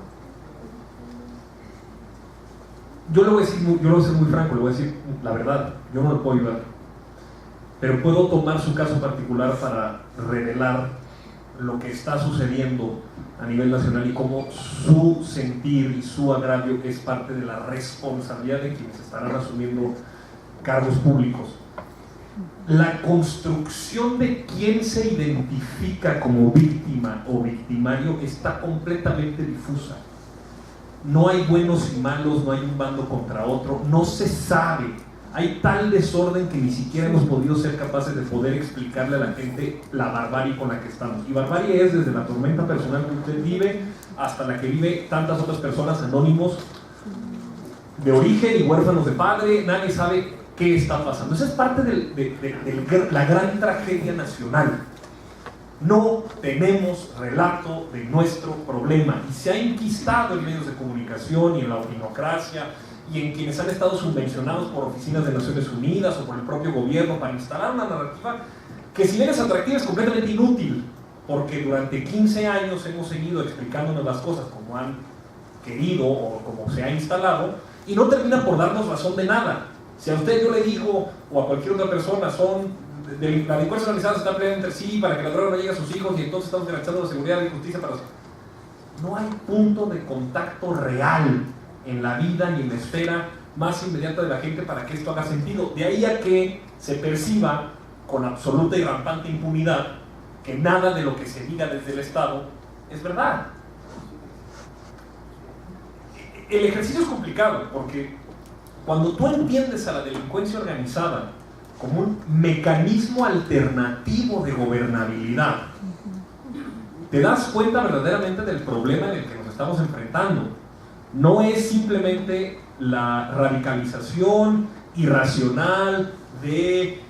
yo lo voy a decir muy franco, le voy a decir la verdad, yo no lo puedo ayudar, pero puedo tomar su caso particular para revelar lo que está sucediendo a nivel nacional y cómo su sentir y su agravio es parte de la responsabilidad de quienes estarán asumiendo cargos públicos. La construcción de quién se identifica como víctima o victimario está completamente difusa. No hay buenos y malos, no hay un bando contra otro, no se sabe. Hay tal desorden que ni siquiera hemos podido ser capaces de poder explicarle a la gente la barbarie con la que estamos. Y barbarie es desde la tormenta personal que usted vive hasta la que vive tantas otras personas anónimos de origen y huérfanos de padre. Nadie sabe qué está pasando. Esa es parte de la gran tragedia nacional. No tenemos relato de nuestro problema y se ha inquistado en medios de comunicación y en la opinocracia y en quienes han estado subvencionados por oficinas de Naciones Unidas o por el propio gobierno para instalar una narrativa que, si bien es atractiva, es completamente inútil, porque durante 15 años hemos seguido explicándonos las cosas como han querido o como se ha instalado, y no termina por darnos razón de nada. Si a usted yo le digo, o a cualquier otra persona, la delincuencia organizada se está peleando entre sí para que la droga no llegue a sus hijos y entonces estamos garantizando la seguridad y justicia para los... No hay punto de contacto real en la vida y en la esfera más inmediata de la gente para que esto haga sentido. De ahí a que se perciba con absoluta y rampante impunidad que nada de lo que se diga desde el Estado es verdad. El ejercicio es complicado porque cuando tú entiendes a la delincuencia organizada como un mecanismo alternativo de gobernabilidad, te das cuenta verdaderamente del problema en el que nos estamos enfrentando. No es simplemente la radicalización irracional de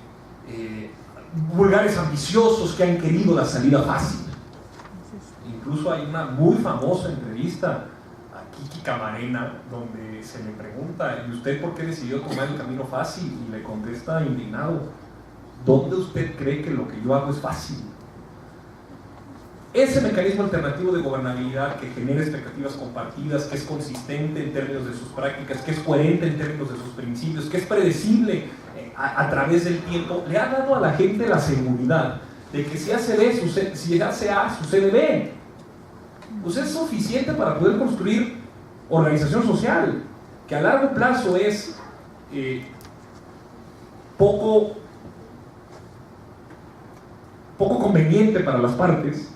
vulgares ambiciosos que han querido la salida fácil. Incluso hay una muy famosa entrevista a Kiki Camarena donde se le pregunta: ¿y usted por qué decidió tomar el camino fácil? Y le contesta indignado: ¿dónde usted cree que lo que yo hago es fácil? Ese mecanismo alternativo de gobernabilidad que genera expectativas compartidas, que es consistente en términos de sus prácticas, que es coherente en términos de sus principios, que es predecible a través del tiempo, le ha dado a la gente la seguridad de que si hace B, si hace A, sucede B. Pues es suficiente para poder construir organización social, que a largo plazo es poco conveniente para las partes,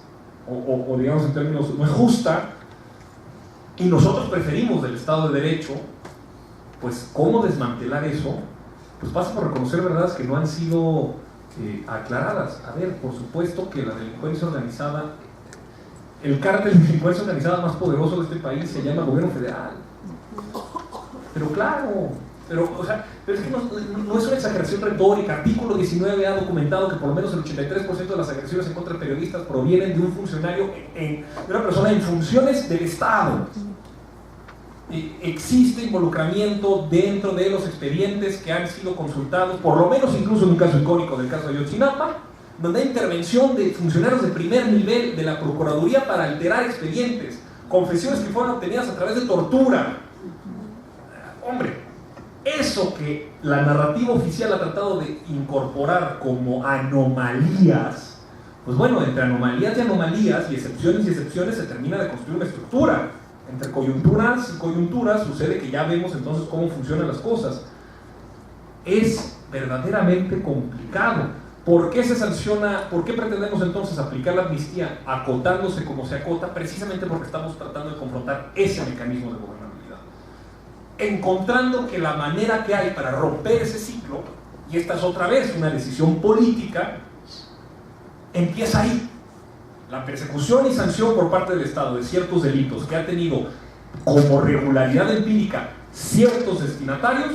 o digamos en términos, no es justa, y nosotros preferimos del Estado de Derecho. Pues cómo desmantelar eso pues pasa por reconocer verdades que no han sido aclaradas. A ver, por supuesto que la delincuencia organizada, el cártel de delincuencia organizada más poderoso de este país se llama gobierno federal. Pero claro, pero es que no es una exageración retórica. Artículo 19 ha documentado que por lo menos el 83% de las agresiones en contra de periodistas provienen de un funcionario, de una persona en funciones del Estado. Existe involucramiento dentro de los expedientes que han sido consultados, por lo menos incluso en un caso icónico del caso de Ayotzinapa, donde hay intervención de funcionarios de primer nivel de la Procuraduría para alterar expedientes, confesiones que fueron obtenidas a través de tortura. Hombre, eso que la narrativa oficial ha tratado de incorporar como anomalías, pues bueno, entre anomalías y anomalías y excepciones se termina de construir una estructura. Entre coyunturas y coyunturas sucede que ya vemos entonces cómo funcionan las cosas. Es verdaderamente complicado. ¿Por qué se sanciona? ¿Por qué pretendemos entonces aplicar la amnistía acotándose como se acota? Precisamente porque estamos tratando de confrontar ese mecanismo de gobernabilidad, encontrando que la manera que hay para romper ese ciclo, y esta es otra vez una decisión política, empieza ahí. La persecución y sanción por parte del Estado de ciertos delitos que ha tenido como regularidad empírica ciertos destinatarios,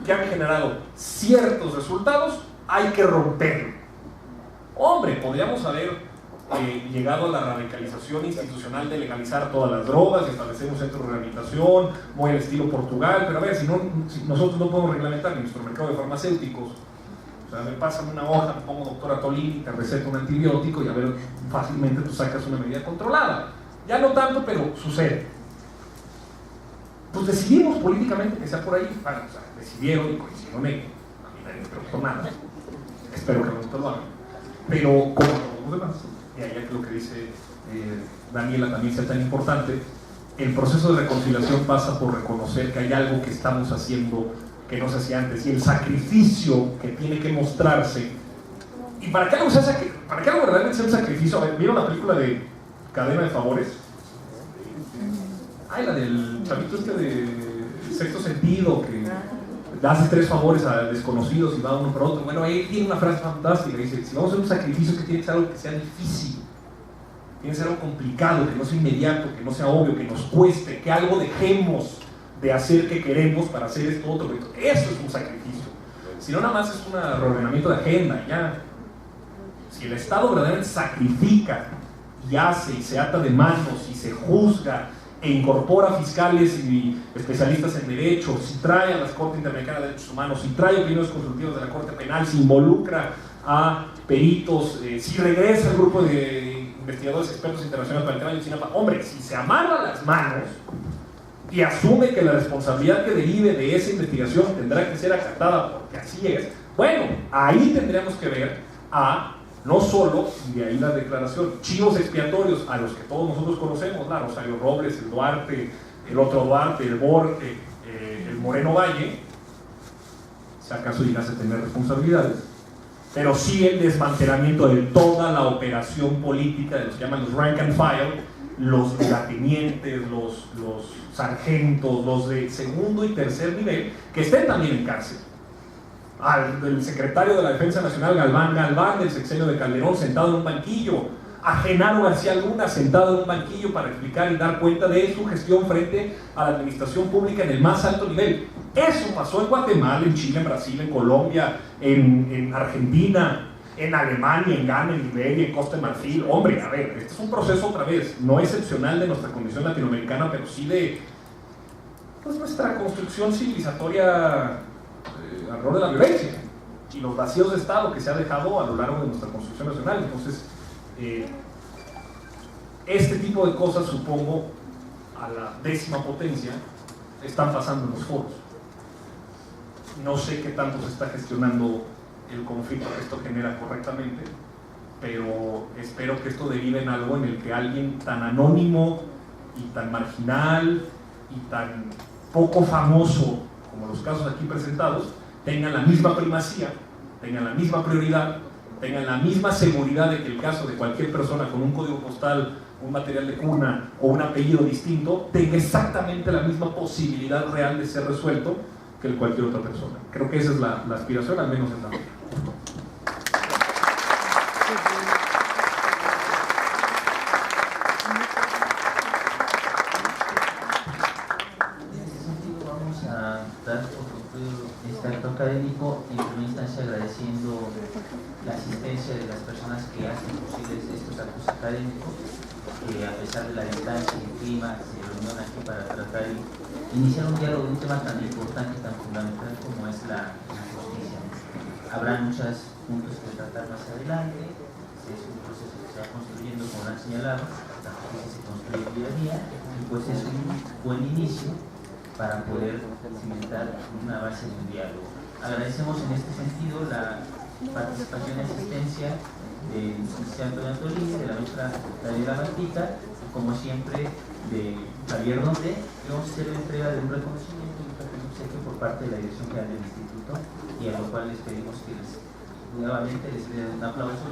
que han generado ciertos resultados, hay que romperlo. Hombre, podríamos haber llegado a la radicalización institucional de legalizar todas las drogas, establecer un centro de rehabilitación, muy al estilo Portugal, pero a ver, si nosotros no podemos reglamentar ni nuestro mercado de farmacéuticos. O sea, me pasan una hoja, me pongo doctora Tolini, te receta un antibiótico y a ver, fácilmente tú sacas una medida controlada. Ya no tanto, pero sucede. Pues decidimos políticamente que sea por ahí. Bueno, o sea, decidieron y coincidieron en. A mí nadie me preguntó nada. Espero que no lo hagan. Pero como todos los demás, y ahí lo que dice Daniela también sea tan importante, el proceso de reconciliación pasa por reconocer que hay algo que estamos haciendo que no se hacía antes, y el sacrificio que tiene que mostrarse. ¿Y para qué algo verdaderamente sea un sacrificio? A ver, ¿vieron la película de Cadena de Favores? Ay, la del chavito de Sexto Sentido, que le hace 3 favores a desconocidos y va uno por otro. Bueno, ahí tiene una frase fantástica, dice: si vamos a hacer un sacrificio, que tiene que ser algo que sea difícil, tiene que ser algo complicado, que no sea inmediato, que no sea obvio, que nos cueste, que algo dejemos de hacer que queremos para hacer esto otro. Eso es un sacrificio. Si no, nada más es un reordenamiento de agenda. Ya, si el Estado verdaderamente sacrifica y hace y se ata de manos y se juzga e incorpora fiscales y especialistas en derecho, si trae a las Cortes Interamericana de Derechos Humanos, si trae opiniones consultivas de la Corte Penal, si involucra a peritos, si regresa al grupo de investigadores expertos internacionales para el tema de Ayotzinapa, hombre, si se amarra las manos y asume que la responsabilidad que derive de esa investigación tendrá que ser acatada porque así es, bueno, ahí tendríamos que ver a, no solo, y de ahí la declaración, chivos expiatorios a los que todos nosotros conocemos, la Rosario Robles, el Duarte, el otro Duarte, el Borge, el Moreno Valle, si acaso llegase a tener responsabilidades, pero sí el desmantelamiento de toda la operación política de los que llaman los rank and file, los terratenientes, los sargentos, los de segundo y tercer nivel, que estén también en cárcel. Al secretario de la Defensa Nacional, Galván, del sexenio de Calderón, sentado en un banquillo, a Genaro García Luna, sentado en un banquillo para explicar y dar cuenta de su gestión frente a la administración pública en el más alto nivel. Eso pasó en Guatemala, en Chile, en Brasil, en Colombia, en Argentina, en Alemania, en Ghana, en Liberia, en Costa de Marfil. Hombre, a ver, este es un proceso otra vez, no excepcional de nuestra condición latinoamericana, pero sí de pues, nuestra construcción civilizatoria alrededor de la violencia y los vacíos de Estado que se ha dejado a lo largo de nuestra construcción nacional. Entonces, este tipo de cosas, supongo, a la 10ª potencia, están pasando en los foros. No sé qué tanto se está gestionando el conflicto que esto genera correctamente, pero espero que esto derive en algo en el que alguien tan anónimo y tan marginal y tan poco famoso como los casos aquí presentados tengan la misma primacía, tengan la misma prioridad, tengan la misma seguridad de que el caso de cualquier persona con un código postal, un material de cuna o un apellido distinto tenga exactamente la misma posibilidad real de ser resuelto que cualquier otra persona. Creo que esa es la aspiración, al menos en la mía. Académico, en primera instancia agradeciendo la asistencia de las personas que hacen posibles estos actos académicos, que a pesar de la distancia y el clima se reunieron aquí para tratar y iniciar un diálogo de un tema tan importante y tan fundamental como es la justicia. Habrá muchos puntos que tratar más adelante, es un proceso que se va construyendo, como han señalado, la justicia se construye día a día y pues es un buen inicio para poder cimentar una base de un diálogo. Agradecemos en este sentido la participación y asistencia del licenciado Antonio Antolini, de la maestra Daniela Martita, y como siempre de Javier Donde, que vamos a hacer la entrega de un reconocimiento y un pequeño obsequio por parte de la Dirección General del Instituto, y a lo cual les pedimos que nuevamente les den un aplauso.